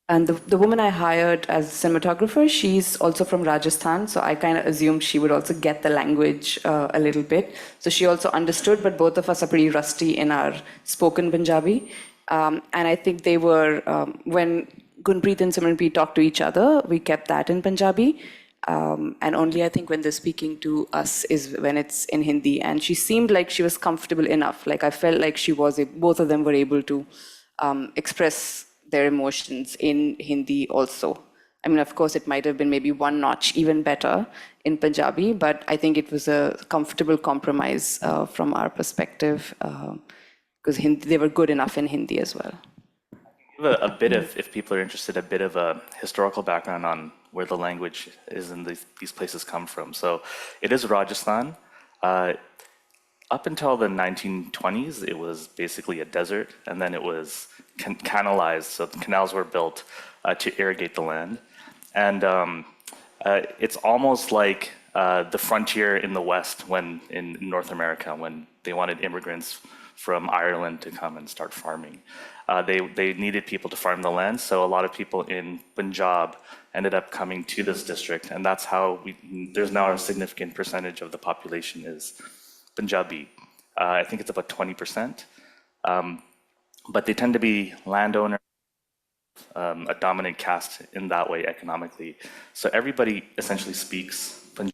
And the woman I hired as cinematographer, she's also from Rajasthan, so I kind of assumed she would also get the language a little bit. So she also understood, but both of us are pretty rusty in our spoken Punjabi. And I think they were, when Gunpreet and Simranpreet talked to each other, we kept that in Punjabi. And only I think when they're speaking to us is when it's in Hindi. And she seemed like she was comfortable enough. Like I felt like she was, both of them were able to express their emotions in Hindi also. I mean, of course, it might have been maybe one notch even better in Punjabi, but I think it was a comfortable compromise from our perspective because they were good enough in Hindi as well. Give a bit of, if people are interested, a bit of a historical background on where the language is and these places come from. So it is Rajasthan. Up until the 1920s, it was basically a desert, and then it was canalized. So the canals were built to irrigate the land. And it's almost like the frontier in the West in North America, when they wanted immigrants from Ireland to come and start farming. They needed people to farm the land, so a lot of people in Punjab ended up coming to this district, and that's how there's now a significant percentage of the population is Punjabi. I think it's about 20%. But they tend to be landowners, a dominant caste in that way economically. So everybody essentially speaks Punjabi.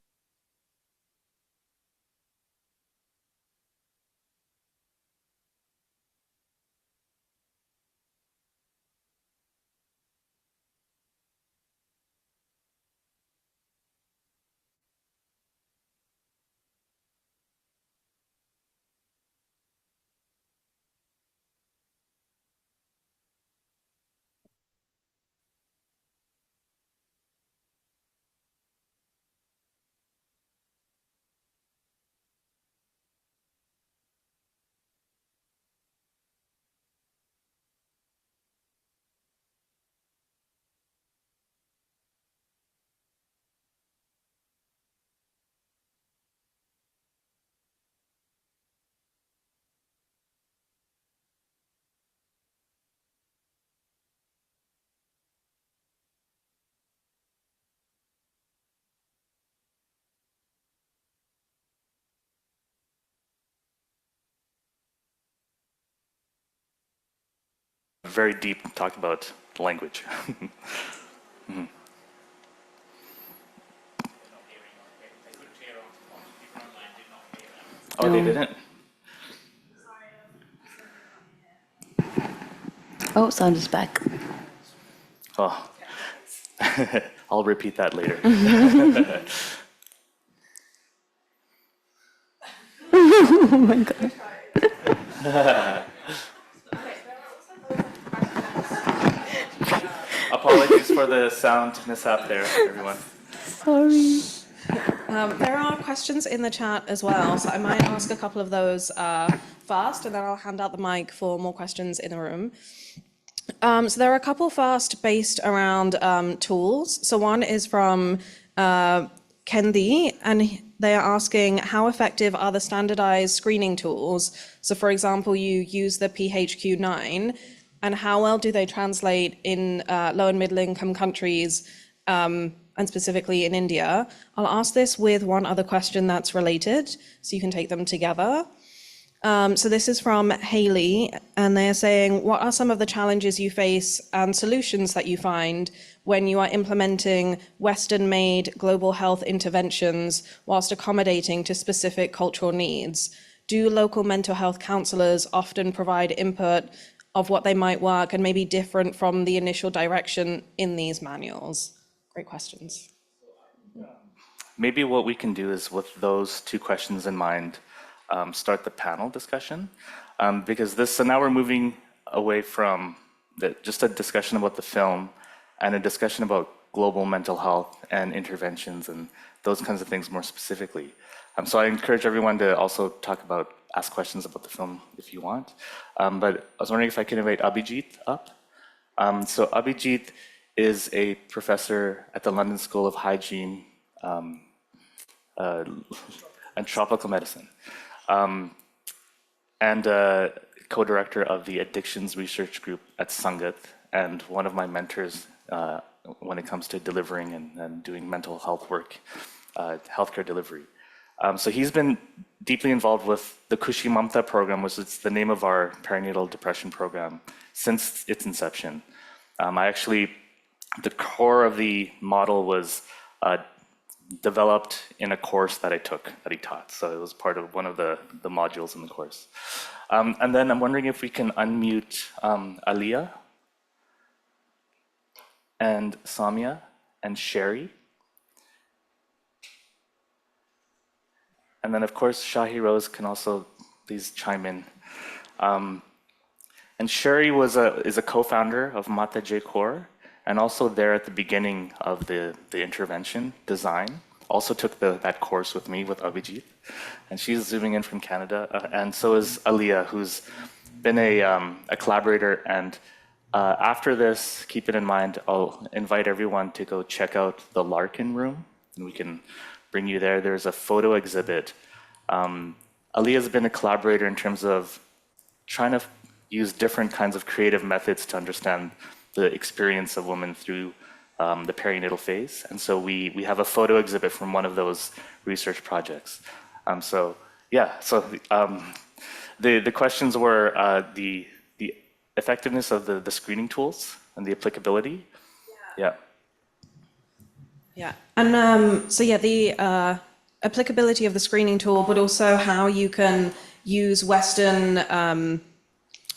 very deep talk about language. Mhm. Oh, they didn't? Oh, sound is back. Oh, I'll repeat that later. Oh my God. Apologies for the sound mishap there, everyone. Sorry. There are questions in the chat as well, so I might ask a couple of those first, and then I'll hand out the mic for more questions in the room. So there are a couple first based around tools. So one is from Kendi, and they are asking how effective are the standardized screening tools? So for example, you use the PHQ-9, and how well do they translate in low and middle income countries, and specifically in India? I'll ask this with one other question that's related, so you can take them together. So this is from Haley, and they're saying, what are some of the challenges you face and solutions that you find when you are implementing Western-made global health interventions whilst accommodating to specific cultural needs? Do local mental health counsellors often provide input of what they might work and maybe different from the initial direction in these manuals? Great questions. Maybe what we can do is, with those two questions in mind, start the panel discussion, because so now we're moving away from just a discussion about the film and a discussion about global mental health and interventions and those kinds of things more specifically. So I encourage everyone to also ask questions about the film if you want. But I was wondering if I could invite Abhijit up. So Abhijit is a professor at the London School of Hygiene and Tropical Medicine, and co-director of the Addictions Research Group at Sangath, and one of my mentors when it comes to delivering and doing mental health work, healthcare delivery. So he's been deeply involved with the Khushee Mamta Program, which is the name of our perinatal depression program, since its inception. The core of the model was developed in a course that he taught. So it was part of one of the modules in the course. And then I'm wondering if we can unmute Aliyah and Samia and Sherry. And then of course, Shahirose can also please chime in. And Sherry is a co-founder of Mata J. Kaur, and also there at the beginning of the intervention design. Also took that course with me, with Abhijit. And she's zooming in from Canada. And so is Aliyah, who's been a collaborator. And after this, keep it in mind, I'll invite everyone to go check out the Larkin Room, and we can bring you there. There's a photo exhibit. Aliyah's been a collaborator in terms of trying to use different kinds of creative methods to understand the experience of women through the perinatal phase. And so we have a photo exhibit from one of those research projects. The questions were the effectiveness of the screening tools and the applicability. Yeah. Yeah, and the applicability of the screening tool, but also how you can use Western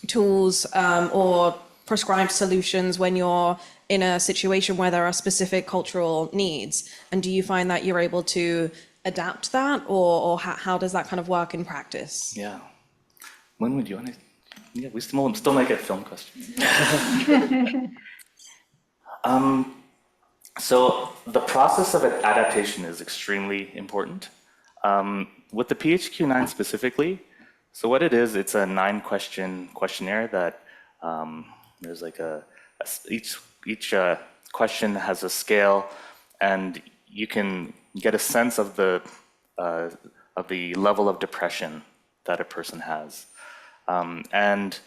tools or prescribed solutions when you're in a situation where there are specific cultural needs. And do you find that you're able to adapt that, or how does that kind of work in practice? Yeah. When would you want to? Yeah, we still make it film questions. So the process of adaptation is extremely important. With the PHQ-9 specifically, so what it is, it's a 9-question questionnaire that there's like each question has a scale, and you can get a sense of the level of depression that a person has. And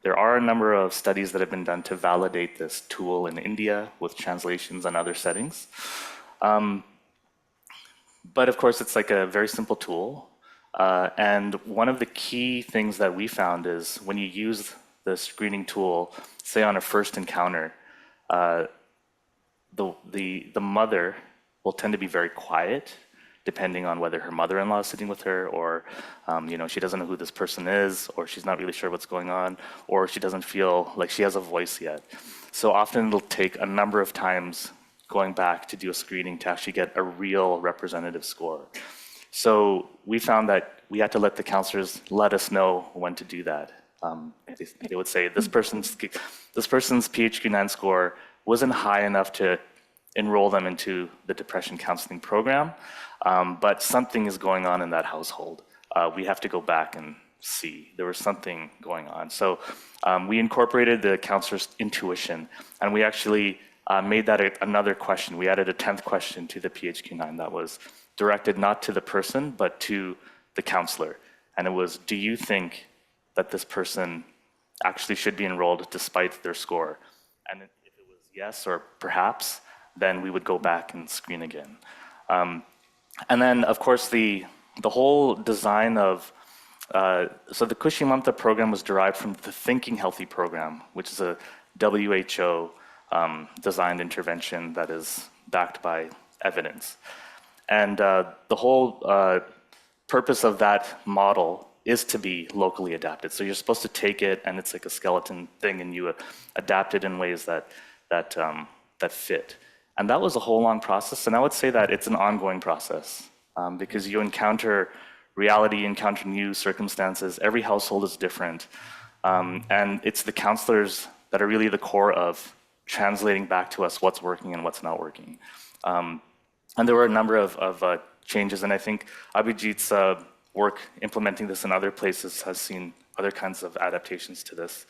there are a number of studies that have been done to validate this tool in India with translations and other settings. But of course, it's like a very simple tool. And one of the key things that we found is when you use the screening tool, say on a first encounter, the mother will tend to be very quiet, depending on whether her mother-in-law is sitting with her, or she doesn't know who this person is, or she's not really sure what's going on, or she doesn't feel like she has a voice yet. So often it'll take a number of times going back to do a screening to actually get a real representative score. So we found that we had to let the counselors let us know when to do that. They would say, this person's PHQ-9 score wasn't high enough to enroll them into the depression counseling program, but something is going on in that household. We have to go back and see. There was something going on. So we incorporated the counselor's intuition, and we actually made that another question. We added a 10th question to the PHQ-9 that was directed not to the person, but to the counselor. And it was, do you think that this person actually should be enrolled despite their score? And if it was yes or perhaps, then we would go back and screen again. And then, of course, the whole design of, so the Khushee Mamta program was derived from the Thinking Healthy program, which is a WHO designed intervention that is backed by evidence. And the whole purpose of that model is to be locally adapted. So you're supposed to take it, and it's like a skeleton thing, and you adapt it in ways that fit. And that was a whole long process, and I would say that it's an ongoing process because you encounter reality, you encounter new circumstances. Every household is different, and it's the counselors that are really the core of translating back to us what's working and what's not working. And there were a number of changes, and I think Abhijit's work implementing this in other places has seen other kinds of adaptations to this.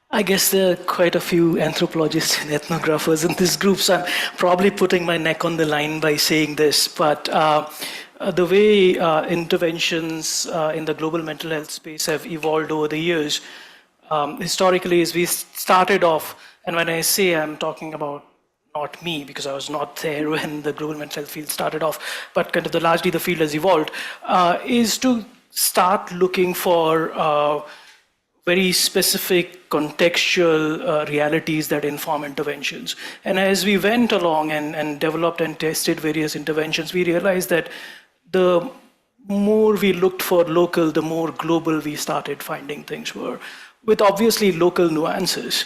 I guess there are quite a few anthropologists and ethnographers in this group, so I'm probably putting my neck on the line by saying this, but the way interventions in the global mental health space have evolved over the years, historically, is we started off, and when I say I'm talking about not me, because I was not there when the global mental health field started off, but kind of largely the field has evolved, is to start looking for very specific contextual realities that inform interventions. And as we went along and developed and tested various interventions, we realized that the more we looked for local, the more global we started finding things were, with obviously local nuances.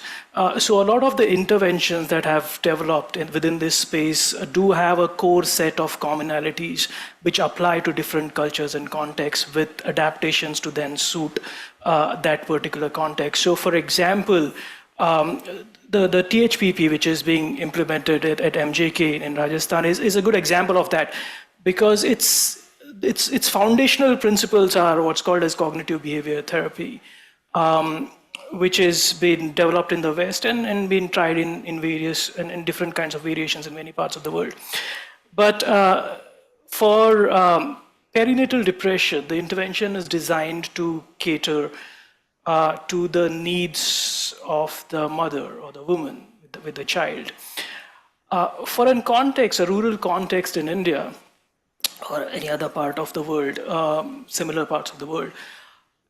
So a lot of the interventions that have developed within this space do have a core set of commonalities which apply to different cultures and contexts, with adaptations to then suit that particular context. So for example, the THPP, which is being implemented at MJK in Rajasthan, is a good example of that, because its foundational principles are what's called as cognitive behavior therapy, which has been developed in the West and been tried in various and different kinds of variations in many parts of the world. But for perinatal depression, the intervention is designed to cater to the needs of the mother or the woman with the child. For a rural context in India, or any other part of the world, similar parts of the world,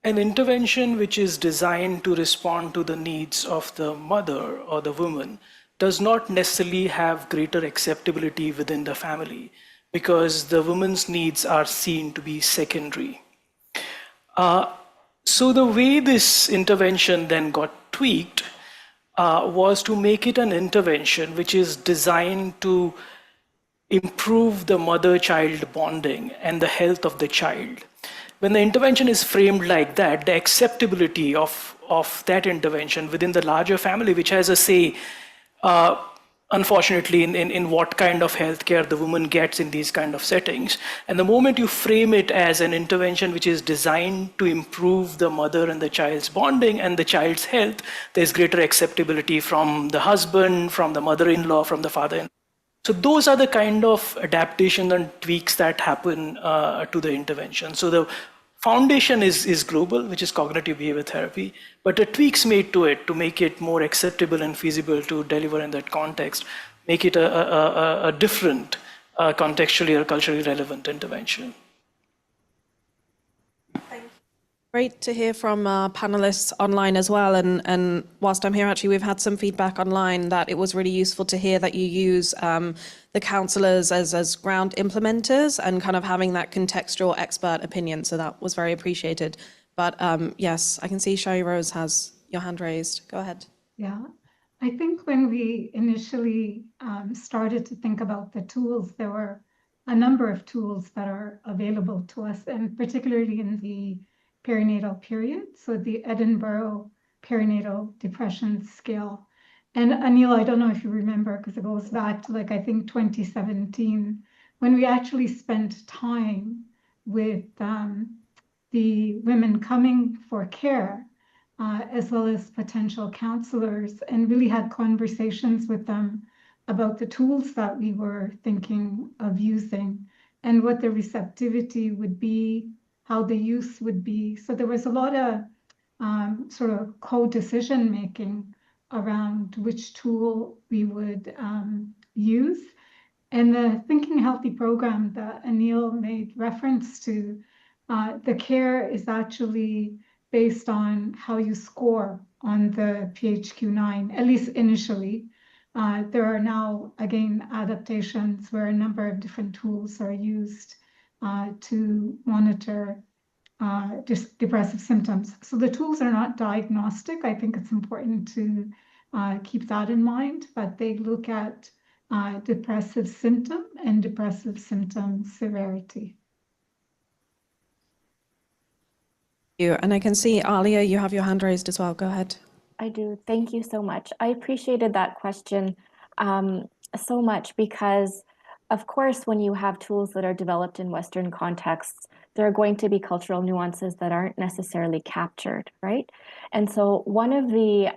an intervention which is designed to respond to the needs of the mother or the woman does not necessarily have greater acceptability within the family, because the woman's needs are seen to be secondary. So the way this intervention then got tweaked was to make it an intervention which is designed to improve the mother-child bonding and the health of the child. When the intervention is framed like that, the acceptability of that intervention within the larger family, which has a say, unfortunately, in what kind of healthcare the woman gets in these kind of settings. And the moment you frame it as an intervention which is designed to improve the mother and the child's bonding and the child's health, there's greater acceptability from the husband, from the mother-in-law, from the father-in-law. So those are the kind of adaptations and tweaks that happen to the intervention. So the foundation is global, which is cognitive behavior therapy, but the tweaks made to it to make it more acceptable and feasible to deliver in that context, make it a different contextually or culturally relevant intervention. Great to hear from panelists online as well. And whilst I'm here, actually, we've had some feedback online that it was really useful to hear that you use the counsellors as ground implementers and kind of having that contextual expert opinion. So that was very appreciated. But yes, I can see Shahirose has your hand raised. Go ahead. Yeah, I think when we initially started to think about the tools, there were a number of tools that are available to us, and particularly in the perinatal period. So the Edinburgh Perinatal Depression Scale. And Aneel, I don't know if you remember, because it goes back to like, I think 2017, when we actually spent time with the women coming for care, as well as potential counselors, and really had conversations with them about the tools that we were thinking of using and what the receptivity would be, how the use would be. So there was a lot of sort of co-decision making around which tool we would use. And the Thinking Healthy program that Aneel made reference to, the care is actually based on how you score on the PHQ-9, at least initially. There are now, again, adaptations where a number of different tools are used to monitor depressive symptoms. So the tools are not diagnostic. I think it's important to keep that in mind, but they look at depressive symptom and depressive symptom severity. And I can see, Alia, you have your hand raised as well. Go ahead. I do. Thank you so much. I appreciated that question so much because, of course, when you have tools that are developed in Western contexts, there are going to be cultural nuances that aren't necessarily captured, right? And so one of the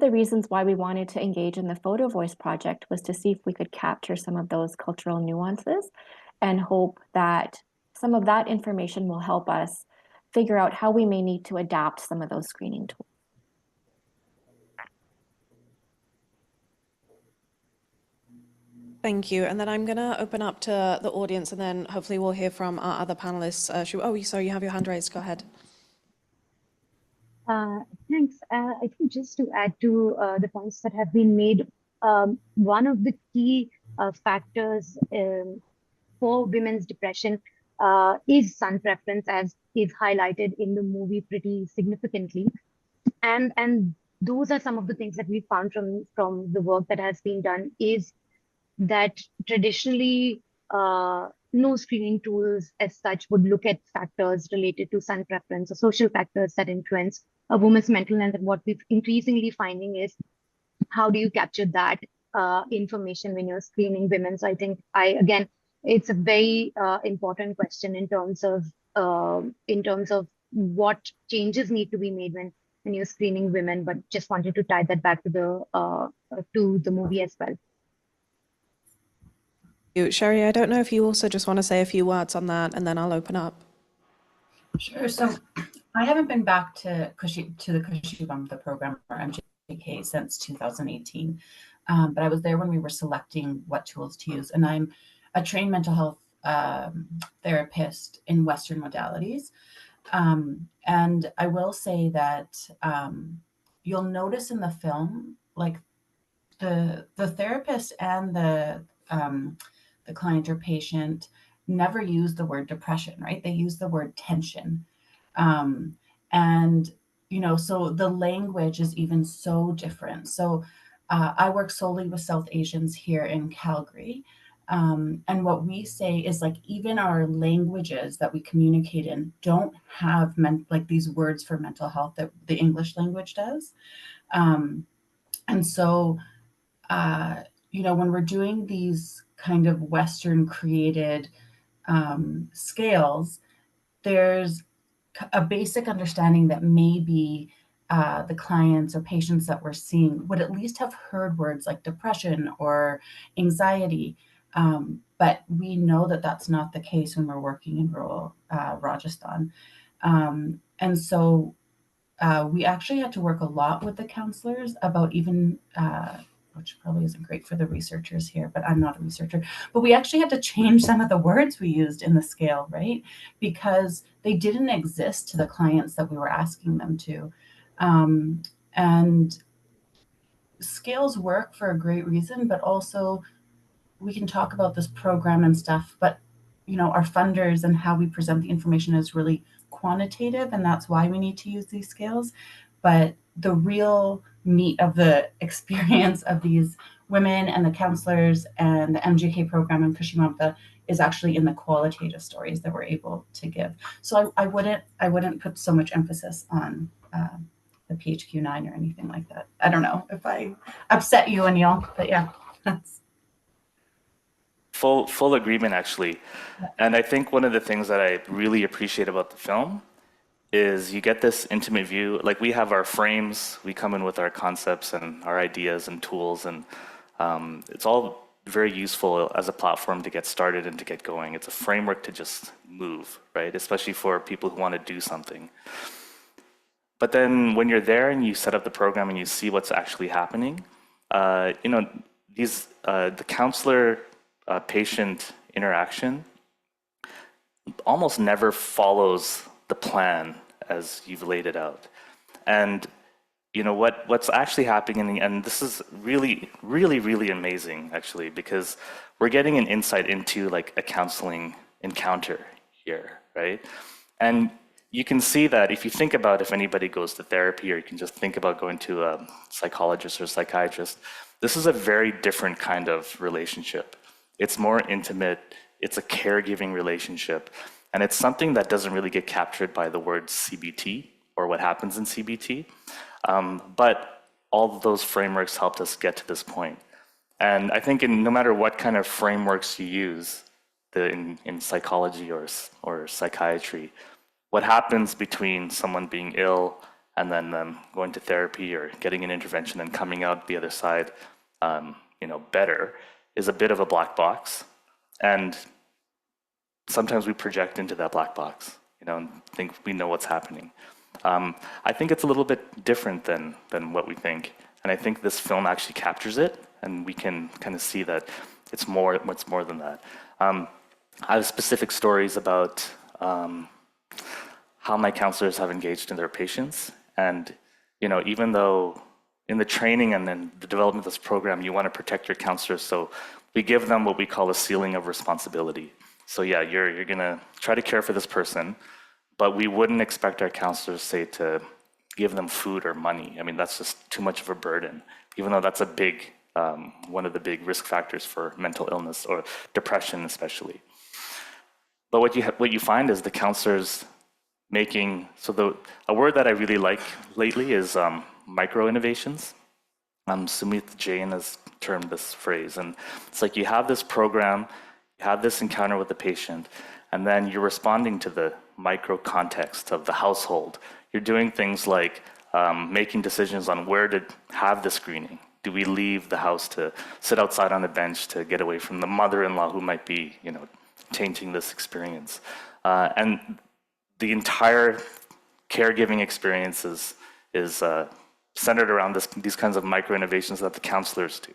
reasons why we wanted to engage in the Photo Voice project was to see if we could capture some of those cultural nuances and hope that some of that information will help us figure out how we may need to adapt some of those screening tools. Thank you. And then I'm going to open up to the audience, and then hopefully we'll hear from our other panelists. Oh, sorry, you have your hand raised. Go ahead. Thanks. I think just to add to the points that have been made, one of the key factors for women's depression is sun preference, as is highlighted in the movie pretty significantly. And those are some of the things that we found from the work that has been done, is that traditionally no screening tools as such would look at factors related to sun preference or social factors that influence a woman's mental health. And what we're increasingly finding is, how do you capture that information when you're screening women? So I think, again, it's a very important question in terms of what changes need to be made when you're screening women. But just wanted to tie that back to the movie as well. Sherry, I don't know if you also just want to say a few words on that, and then I'll open up. Sure. So I haven't been back to the Khushee Mamta Program, or MJK, since 2018, but I was there when we were selecting what tools to use. And I'm a trained mental health therapist in Western modalities. And I will say that you'll notice in the film, like the therapist and the client or patient never use the word depression, right? They use the word tension. And, so the language is even so different. So I work solely with South Asians here in Calgary. And what we say is, like, even our languages that we communicate in don't have these words for mental health that the English language does. And so, when we're doing these kind of Western created scales, there's a basic understanding that maybe the clients or patients that we're seeing would at least have heard words like depression or anxiety. But we know that that's not the case when we're working in rural Rajasthan. And so we actually had to work a lot with the counselors about even which probably isn't great for the researchers here, but I'm not a researcher. But we actually had to change some of the words we used in the scale, right? Because they didn't exist to the clients that we were asking them to. And scales work for a great reason, but also we can talk about this program and stuff, but our funders and how we present the information is really quantitative, and that's why we need to use these scales. But the real meat of the experience of these women and the counselors and the MJK program and Khushee Mamta is actually in the qualitative stories that we're able to give. So I wouldn't put so much emphasis on the PHQ-9 or anything like that. I don't know if I upset you, Aneel, but yeah, that's full agreement, actually. And I think one of the things that I really appreciate about the film is you get this intimate view. Like, we have our frames, we come in with our concepts and our ideas and tools, and it's all very useful as a platform to get started and to get going. It's a framework to just move, right? Especially for people who want to do something. But then when you're there and you set up the program and you see what's actually happening, the counselor patient interaction almost never follows the plan as you've laid it out. And what's actually happening, and this is really, really, really amazing, actually, because we're getting an insight into like a counseling encounter here, right? And you can see that if you think about if anybody goes to therapy, or you can just think about going to a psychologist or psychiatrist, this is a very different kind of relationship. It's more intimate, it's a caregiving relationship, and it's something that doesn't really get captured by the word CBT or what happens in CBT. But all of those frameworks helped us get to this point. And I think no matter what kind of frameworks you use in psychology or psychiatry, what happens between someone being ill and then them going to therapy or getting an intervention and coming out the other side better is a bit of a black box. And sometimes we project into that black box, and think we know what's happening. I think it's a little bit different than what we think. And I think this film actually captures it, and we can kind of see that it's more than that. I have specific stories about how my counselors have engaged in their patients. And, even though in the training and then the development of this program, you want to protect your counselors. So we give them what we call a ceiling of responsibility. So yeah, you're gonna try to care for this person, but we wouldn't expect our counselors, say, to give them food or money. I mean, that's just too much of a burden, even though that's a big, one of the big risk factors for mental illness or depression especially. But what you find is the counselors making, a word that I really like lately is micro innovations. Sumit Jain has termed this phrase, and it's like you have this program, you have this encounter with the patient, and then you're responding to the micro context of the household. You're doing things like making decisions on where to have the screening. Do we leave the house to sit outside on a bench to get away from the mother-in-law who might be, tainting this experience? And the entire caregiving experience is centered around these kinds of micro innovations that the counselors do.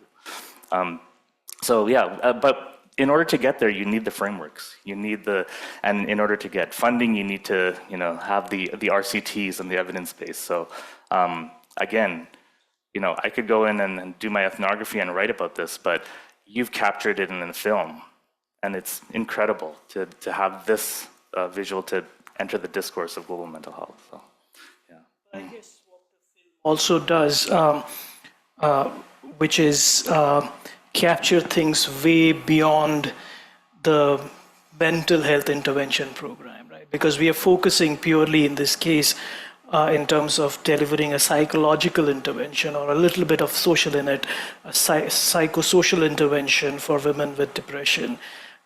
But in order to get there, you need the frameworks. And in order to get funding, you need to, have the RCTs and the evidence base. So again, I could go in and do my ethnography and write about this, but you've captured it in the film, and it's incredible to have this visual to enter the discourse of global mental health. So, yeah. I guess what the film also does, which is capture things way beyond the mental health intervention program, right? Because we are focusing purely in this case in terms of delivering a psychological intervention or a little bit of social in it, a psychosocial intervention for women with depression.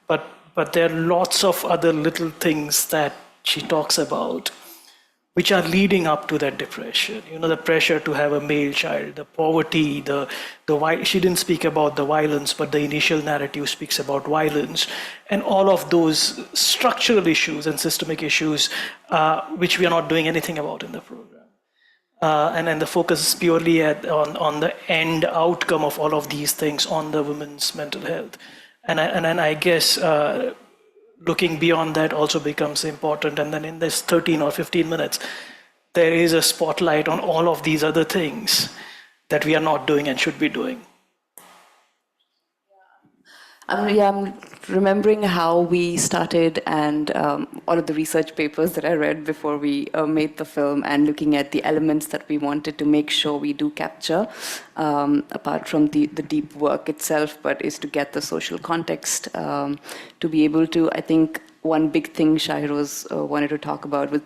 But there are lots of other little things that she talks about which are leading up to that depression. The pressure to have a male child, the poverty, she didn't speak about the violence, but the initial narrative speaks about violence, and all of those structural issues and systemic issues, which we are not doing anything about in the program. and then the focus is purely on the end outcome of all of these things on the women's mental health. And I guess looking beyond that also becomes important. And then in this 13 or 15 minutes, there is a spotlight on all of these other things that we are not doing and should be doing. I'm remembering how we started and all of the research papers that I read before we made the film, and looking at the elements that we wanted to make sure we do capture, apart from the deep work itself, but is to get the social context, to be able to, I think one big thing Shahirose wanted to talk about was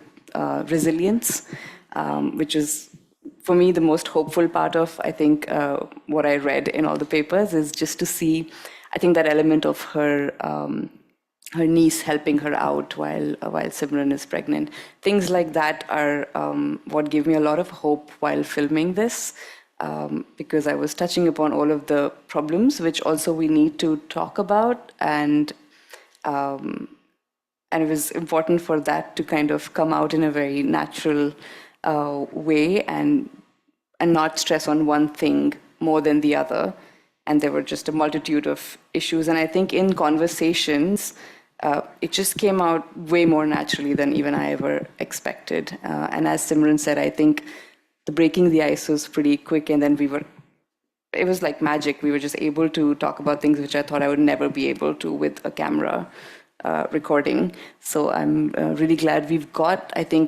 resilience, which is for me the most hopeful part of, I think, what I read in all the papers, is just to see, I think, that element of her her niece helping her out while Simran is pregnant. Things like that are what gave me a lot of hope while filming this, because I was touching upon all of the problems which also we need to talk about, and it was important for that to kind of come out in a very natural way, and not stress on one thing more than the other. And there were just a multitude of issues. And I think in conversations, it just came out way more naturally than even I ever expected. And as Simran said, I think the breaking the ice was pretty quick. And then it was like magic. We were just able to talk about things which I thought I would never be able to with a camera recording. So I'm really glad we've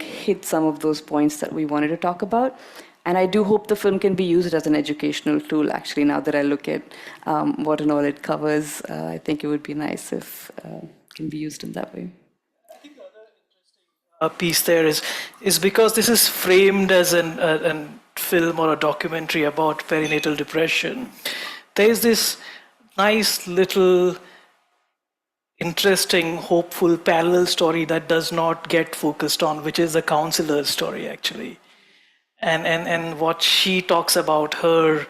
hit some of those points that we wanted to talk about. And I do hope the film can be used as an educational tool, actually, now that I look at what and all it covers. I think it would be nice if it can be used in that way. I think the other interesting piece there is because this is framed as a film or a documentary about perinatal depression, there is this nice little interesting, hopeful parallel story that does not get focused on, which is the counselor's story, actually. And what she talks about the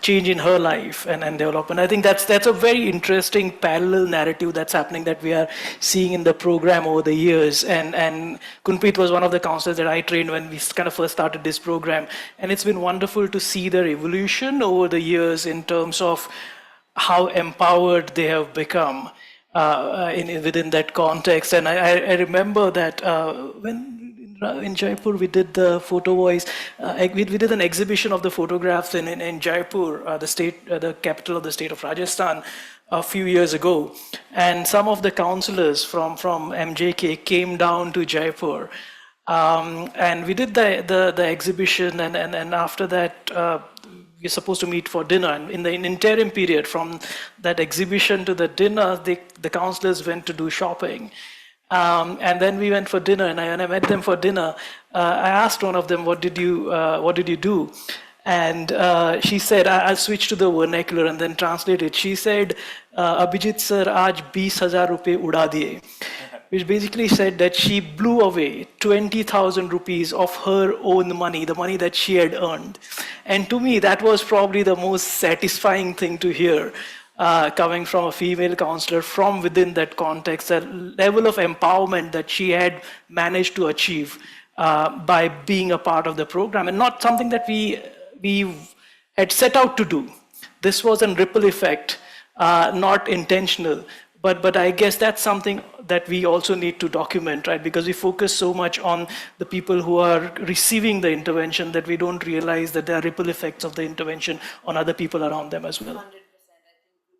change in her life and development. I think that's a very interesting parallel narrative that's happening, that we are seeing in the program over the years. And Kunpreet was one of the counselors that I trained when we kind of first started this program. And it's been wonderful to see their evolution over the years in terms of how empowered they have become within that context. And I remember that when in Jaipur we did the photo voice, we did an exhibition of the photographs in Jaipur, the capital of the state of Rajasthan, a few years ago. And some of the counselors from MJK came down to Jaipur, and we did the exhibition, and after that we're supposed to meet for dinner. And in the interim period from that exhibition to the dinner, the counselors went to do shopping. And then we went for dinner, and I met them for dinner. I asked one of them, what did you do? And she said, I'll switch to the vernacular and then translate it. She said, Abhijit sir, aaj 20,000 rupees uda diye. Which basically said that she blew away 20,000 rupees of her own money, the money that she had earned. And to me, that was probably the most satisfying thing to hear. Coming from a female counselor from within that context, a level of empowerment that she had managed to achieve by being a part of the program, and not something that we had set out to do. This was a ripple effect, not intentional. But I guess that's something that we also need to document, right? Because we focus so much on the people who are receiving the intervention that we don't realize that there are ripple effects of the intervention on other people around them as well.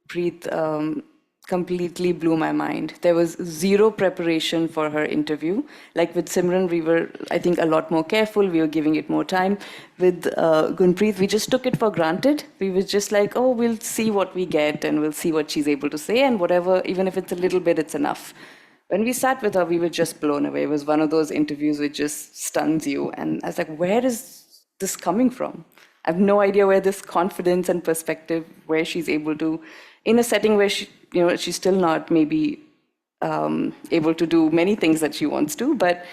Preet completely blew my mind. There was zero preparation for her interview. Like with Simran, we were, I think, a lot more careful. We were giving it more time. With Gunpreet, we just took it for granted. We were just like, oh, we'll see what we get and we'll see what she's able to say, and whatever, even if it's a little bit, it's enough. When we sat with her, we were just blown away. It was one of those interviews which just stuns you. And I was like, where is this coming from? I have no idea where this confidence and perspective, where she's able to, in a setting where she's still not maybe able to do many things that she wants to, but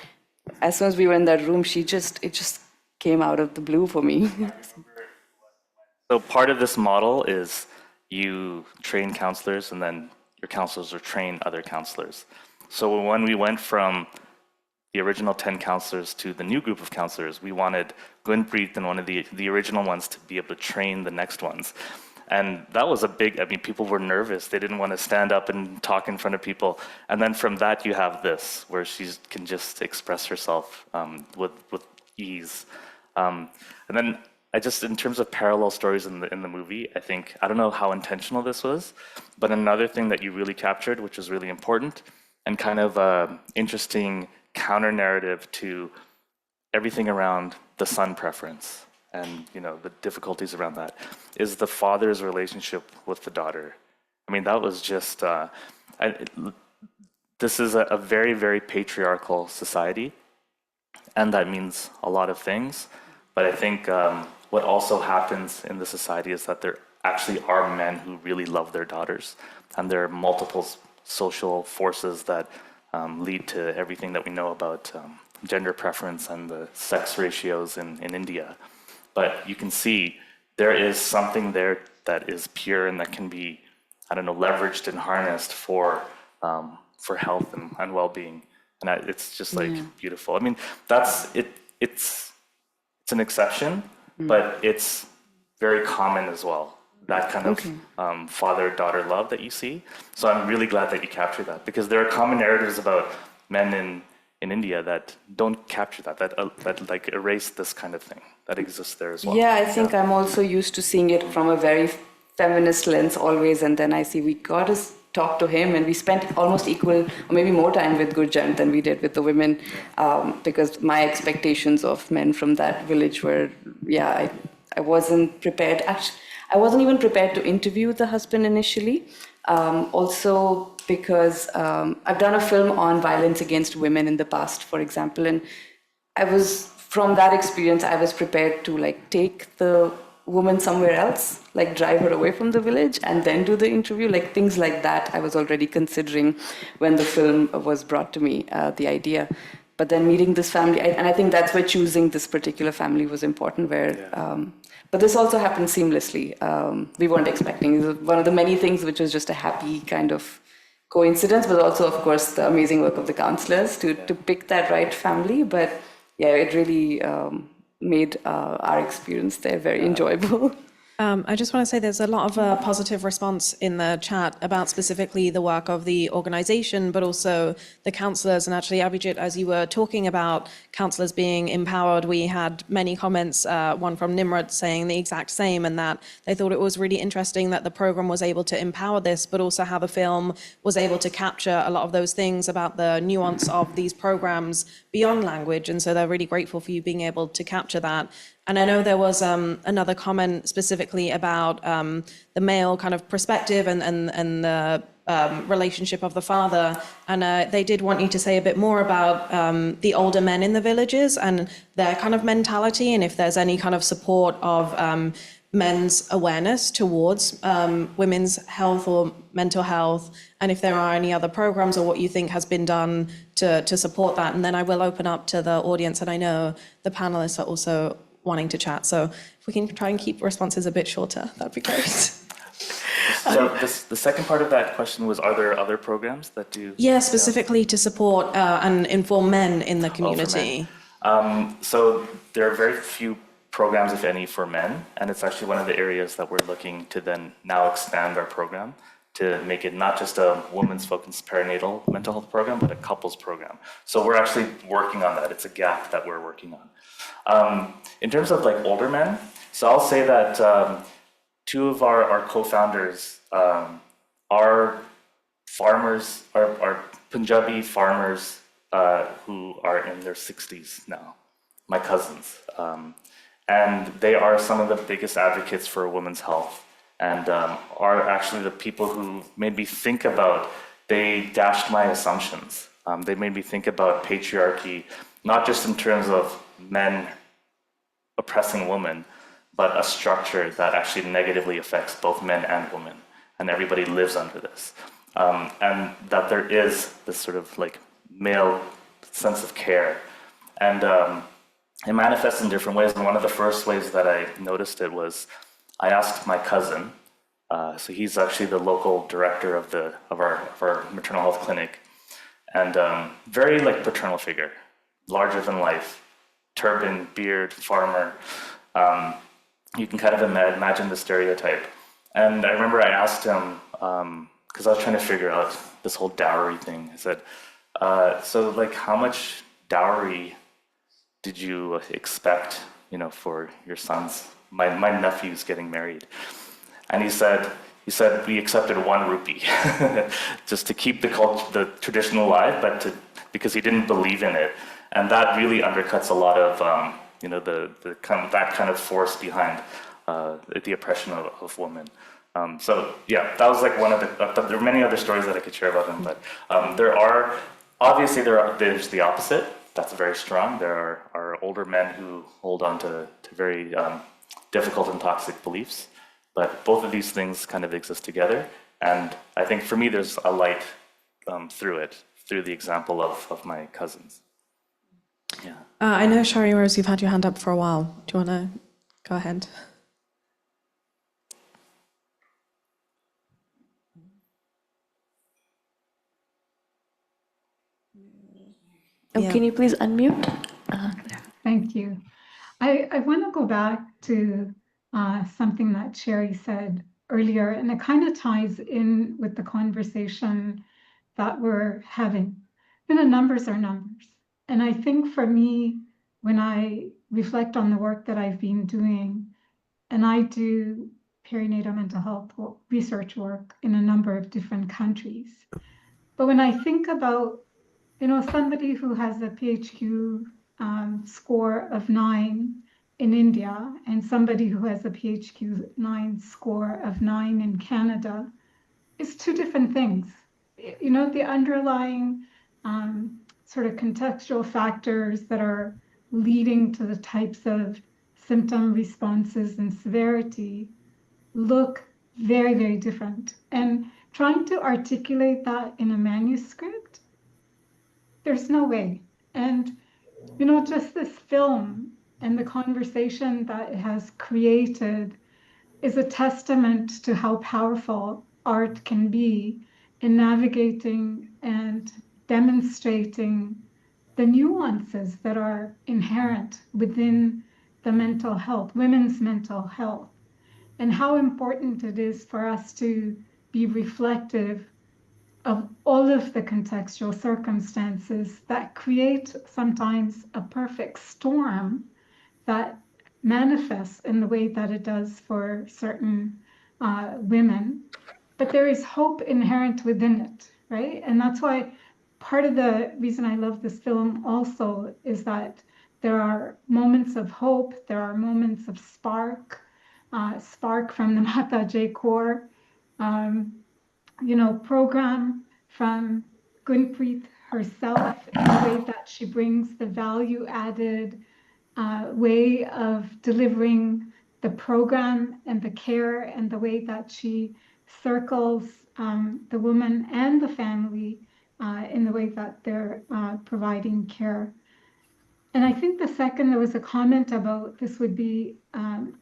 as soon as we were in that room, it just came out of the blue for me. So part of this model is you train counselors, and then your counselors will train other counselors. So when we went from the original 10 counselors to the new group of counselors, we wanted Gunpreet and one of the original ones to be able to train the next ones. And that was a big, I mean, people were nervous. They didn't want to stand up and talk in front of people. And then from that, you have this, where she can just express herself with ease. And then I just, in terms of parallel stories in the movie, I think, I don't know how intentional this was, but another thing that you really captured, which was really important, and kind of interesting counter narrative to everything around the son preference and the difficulties around that, is the father's relationship with the daughter. I mean, that was just, this is a very, very patriarchal society, and that means a lot of things. But I think what also happens in the society is that there actually are men who really love their daughters, and there are multiple social forces that lead to everything that we know about gender preference and the sex ratios in India. But you can see there is something there that is pure and that can be, I don't know, leveraged and harnessed for health and well-being. And it's just like beautiful. I mean, that's it. It's an exception, but it's very common as well. That kind of father-daughter love that you see. So I'm really glad that you captured that, because there are common narratives about men in India that don't capture that like erase this kind of thing that exists there as well. Yeah, I think I'm also used to seeing it from a very feminist lens always, and then I see we got to talk to him, and we spent almost equal or maybe more time with Gurjant than we did with the women, because my expectations of men from that village were, I wasn't prepared. Actually, I wasn't even prepared to interview the husband initially. Also because I've done a film on violence against women in the past, for example, and from that experience, I was prepared to like take the woman somewhere else, like drive her away from the village and then do the interview, like things like that I was already considering when the film was brought to me, the idea. But then meeting this family, and I think that's where choosing this particular family was important, but this also happened seamlessly. We weren't expecting. It was one of the many things which was just a happy kind of coincidence, but also, of course, the amazing work of the counselors to pick that right family. But yeah, it really made our experience there very enjoyable. I just want to say there's a lot of positive response in the chat about specifically the work of the organization, but also the counselors. And actually, Abhijit, as you were talking about counselors being empowered, we had many comments, one from Nimrod saying the exact same, and that they thought it was really interesting that the program was able to empower this, but also how the film was able to capture a lot of those things about the nuance of these programs beyond language. And so they're really grateful for you being able to capture that. And I know there was another comment specifically about the male kind of perspective and the relationship of the father. And they did want you to say a bit more about the older men in the villages and their kind of mentality, and if there's any kind of support of men's awareness towards women's health or mental health, and if there are any other programs or what you think has been done to support that. And then I will open up to the audience, and I know the panelists are also wanting to chat. So if we can try and keep responses a bit shorter, that'd be great. So the second part of that question was, are there other programs that do? Yeah, specifically to support and inform men in the community. So there are very few programs, if any, for men, and it's actually one of the areas that we're looking to then now expand our program to make it not just a women's focused perinatal mental health program, but a couples program. So we're actually working on that. It's a gap that we're working on. In terms of like older men, so I'll say that two of our co-founders are farmers, are Punjabi farmers who are in their 60s now, my cousins. And they are some of the biggest advocates for women's health, and are actually the people who made me think about, they dashed my assumptions. They made me think about patriarchy, not just in terms of men oppressing women, but a structure that actually negatively affects both men and women, and everybody lives under this. And that there is this sort of like male sense of care. And it manifests in different ways. And one of the first ways that I noticed it was, I asked my cousin, so he's actually the local director of our maternal health clinic, and very like paternal figure. larger than life, turban, beard, farmer. You can kind of imagine the stereotype. And I remember I asked him, because I was trying to figure out this whole dowry thing. I said, so like how much dowry did you expect, for your sons, my nephew's getting married? And he said, we accepted 1 rupee just to keep the tradition alive, but because he didn't believe in it. And that really undercuts a lot of, that kind of force behind the oppression of women. So yeah, that was like one of the, there are many other stories that I could share about him, but there's the opposite. That's very strong. There are older men who hold on to very difficult and toxic beliefs, but both of these things kind of exist together. And I think for me, there's a light through the example of my cousins. Yeah. I know, Shahirose, you've had your hand up for a while. Do you want to go ahead? Oh, can you please unmute? Thank you. I want to go back to something that Sherry said earlier, and it kind of ties in with the conversation that we're having. Numbers are numbers. And I think for me, when I reflect on the work that I've been doing, and I do perinatal mental health research work in a number of different countries. But when I think about, somebody who has a PHQ score of 9 in India and somebody who has a PHQ 9 score of 9 in Canada, it's 2 different things. The underlying sort of contextual factors that are leading to the types of symptom responses and severity look very, very different. And trying to articulate that in a manuscript, there's no way. And, just this film and the conversation that it has created is a testament to how powerful art can be in navigating and demonstrating the nuances that are inherent within the mental health, women's mental health, and how important it is for us to be reflective of all of the contextual circumstances that create sometimes a perfect storm that manifests in the way that it does for certain women. But there is hope inherent within it, right? And that's why part of the reason I love this film also is that there are moments of hope, there are moments of spark from the Mata J Kaur, program, from Gunpreet herself, in the way that she brings the value added way of delivering the program and the care, and the way that she circles the woman and the family in the way that they're providing care. And I think the second, there was a comment about this would be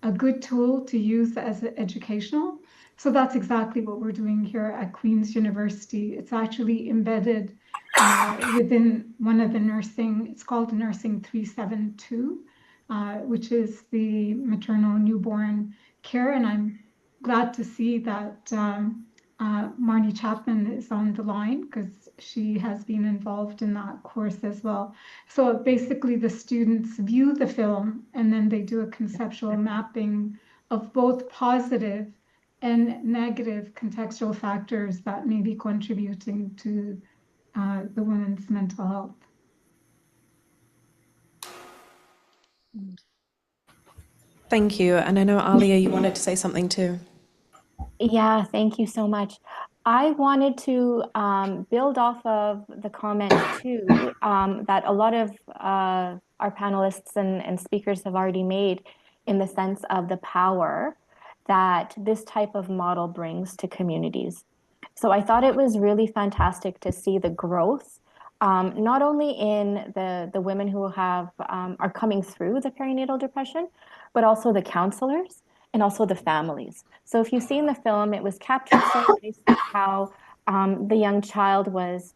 a good tool to use as educational. So that's exactly what we're doing here at Queen's University. It's actually embedded within one of the nursing, it's called Nursing 372, which is the maternal newborn care. And I'm glad to see that Marnie Chapman is on the line, because she has been involved in that course as well. So basically the students view the film and then they do a conceptual mapping of both positive and negative contextual factors that may be contributing to the woman's mental health. Thank you. And I know, Alia, you wanted to say something too. Yeah, thank you so much. I wanted to build off of the comment too that a lot of our panelists and speakers have already made, in the sense of the power that this type of model brings to communities. So I thought it was really fantastic to see the growth, not only in the women who are coming through the perinatal depression, but also the counselors and also the families. So if you've seen the film, it was captured so nicely how the young child was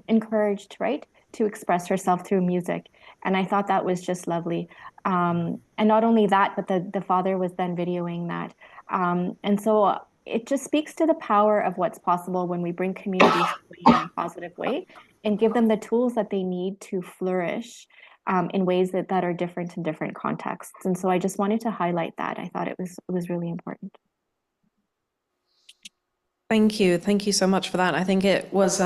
encouraged, right, to express herself through music. And I thought that was just lovely. And not only that, but the father was then videoing that. And so it just speaks to the power of what's possible when we bring communities together in a positive way and give them the tools that they need to flourish in ways that are different in different contexts. And so I just wanted to highlight that. I thought it was really important. Thank you so much for that. I think it was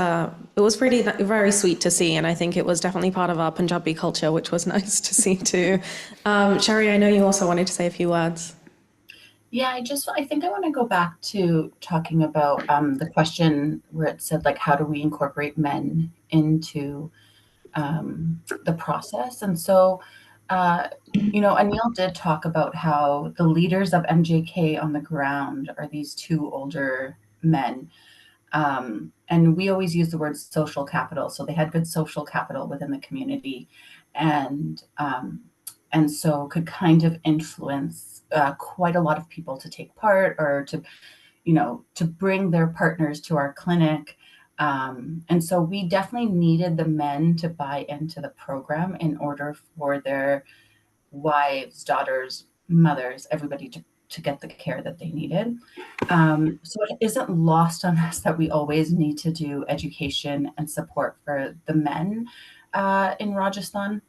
really very sweet to see, and I think it was definitely part of our Punjabi culture, which was nice to see too. Sherry, I know you also wanted to say a few words. Yeah, I think I want to go back to talking about the question where it said, like, how do we incorporate men into the process? And so, Aneel did talk about how the leaders of MJK on the ground are these two older men. And we always use the word social capital. So they had good social capital within the community, and so could kind of influence quite a lot of people to take part, or to bring their partners to our clinic. And so we definitely needed the men to buy into the program in order for their wives, daughters, mothers, everybody to get the care that they needed. So it isn't lost on us that we always need to do education and support for the men in Rajasthan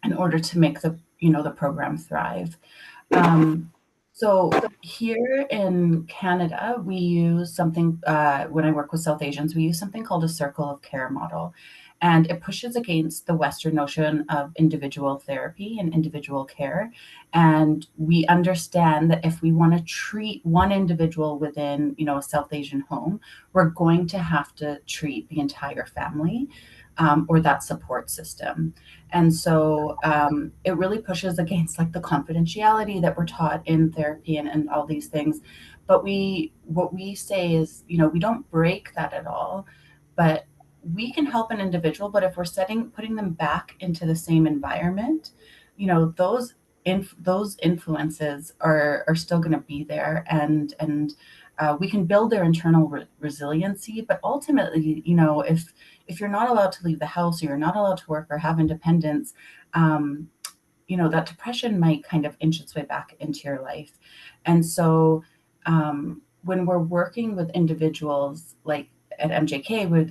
in order to make the program thrive. So here in Canada, we use something, when I work with South Asians, we use something called a circle of care model. And it pushes against the Western notion of individual therapy and individual care. And we understand that if we want to treat one individual within, a South Asian home, we're going to have to treat the entire family. Or that support system. And so it really pushes against like the confidentiality that we're taught in therapy and all these things. But what we say is, we don't break that at all, but we can help an individual. But if we're putting them back into the same environment, those influences are still going to be there, and we can build their internal resiliency. But ultimately, if you're not allowed to leave the house, or you're not allowed to work or have independence, that depression might kind of inch its way back into your life. And so when we're working with individuals, like at MJK, where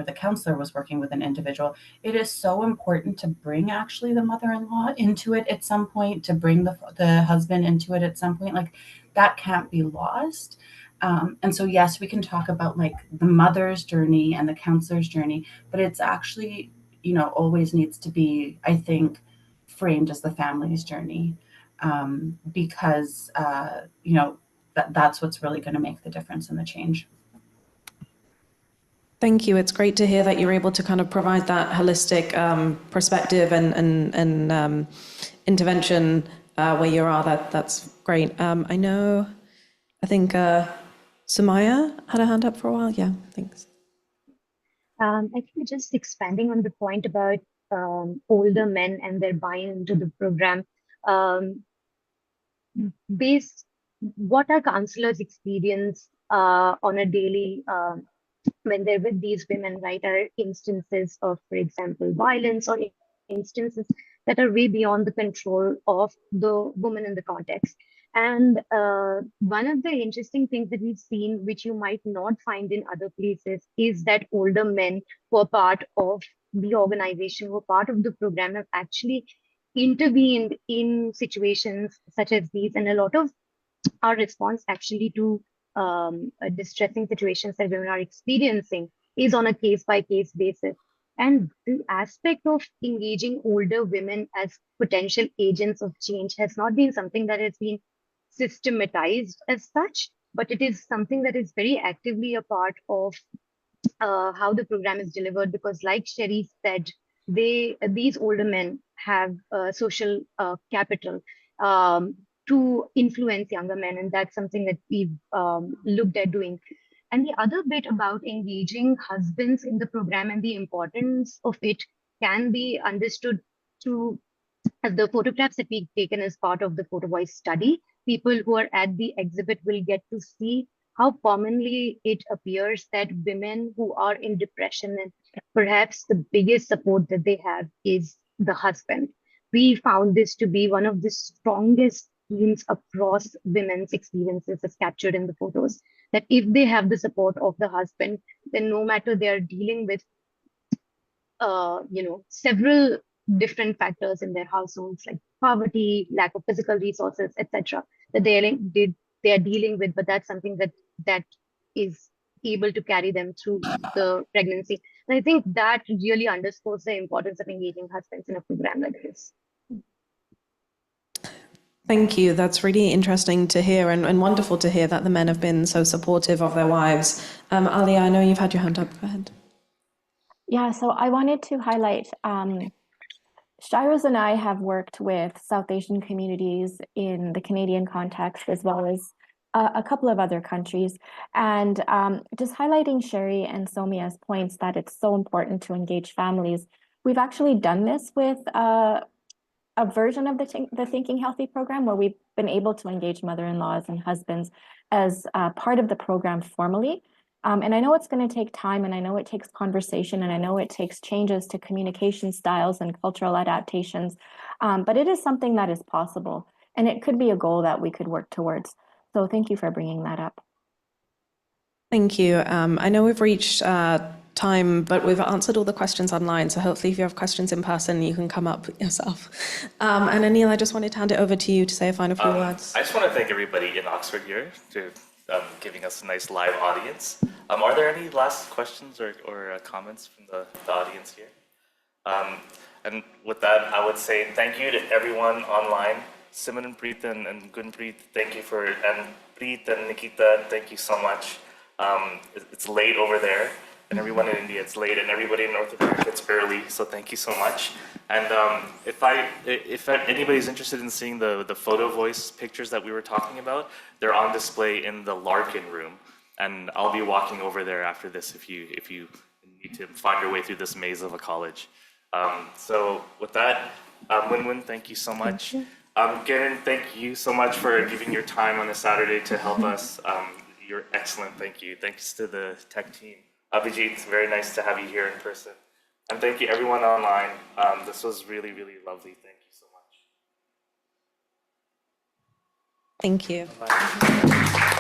the counselor was working with an individual, it is so important to bring actually the mother-in-law into it at some point, to bring the husband into it at some point. Like, that can't be lost. And so, yes, we can talk about like the mother's journey and the counselor's journey, but it's actually, always needs to be, I think, framed as the family's journey, because, that's what's really going to make the difference and the change. Thank you. It's great to hear that you're able to kind of provide that holistic perspective and intervention where you are. That's great. I think Samaya had a hand up for a while. Yeah, thanks. I think just expanding on the point about older men and their buy-in into the program, what our counselors experience on a daily when they're with these women, right, are instances of, for example, violence, or instances that are way beyond the control of the woman in the context. And one of the interesting things that we've seen, which you might not find in other places, is that older men who are part of the organization, who are part of the program, have actually intervened in situations such as these. And a lot of our response actually to distressing situations that women are experiencing is on a case-by-case basis. And the aspect of engaging older women as potential agents of change has not been something that has been systematized as such, but it is something that is very actively a part of how the program is delivered, because like Sherry said, these older men have social capital to influence younger men, and that's something that we've looked at doing. And the other bit about engaging husbands in the program and the importance of it can be understood through the photographs that we've taken as part of the Photo Voice study. People who are at the exhibit will get to see how commonly it appears that women who are in depression and perhaps the biggest support that they have is the husband. We found this to be one of the strongest themes across women's experiences as captured in the photos. That if they have the support of the husband, then no matter they are dealing with several different factors in their households like poverty, lack of physical resources, etc., that they are dealing with, but that's something that is able to carry them through the pregnancy. And I think that really underscores the importance of engaging husbands in a program like this. Thank you. That's really interesting to hear and wonderful to hear that the men have been so supportive of their wives. Ali, I know you've had your hand up. Go ahead. Yeah, so I wanted to highlight, Shahirose and I have worked with South Asian communities in the Canadian context, as well as a couple of other countries. And just highlighting Sherry and Somia's points that it's so important to engage families. We've actually done this with a version of the Thinking Healthy program, where we've been able to engage mother-in-laws and husbands as part of the program formally. And I know it's going to take time, and I know it takes conversation, and I know it takes changes to communication styles and cultural adaptations, but it is something that is possible, and it could be a goal that we could work towards. So thank you for bringing that up. Thank you. I know we've reached time, but we've answered all the questions online, so hopefully if you have questions in person, you can come up yourself. And Aneel, I just wanted to hand it over to you to say a final few words. I just want to thank everybody in Oxford here for giving us a nice live audience. Are there any last questions or comments from the audience here? And with that, I would say thank you to everyone online. Simranpreet and Gunpreet, thank you and Preet and Nikita, thank you so much. It's late over there, and everyone in India, it's late, and everybody in North America, it's early, so thank you so much. And if anybody's interested in seeing the photo voice pictures that we were talking about, they're on display in the Larkin room, and I'll be walking over there after this if you need to find your way through this maze of a college. So with that, Win-Win, thank you so much. Garen, thank you so much for giving your time on a Saturday to help us. You're excellent, thank you. Thanks to the tech team. Abhijit, it's very nice to have you here in person. And thank you everyone online. This was really, really lovely. Thank you so much. Thank you. Bye.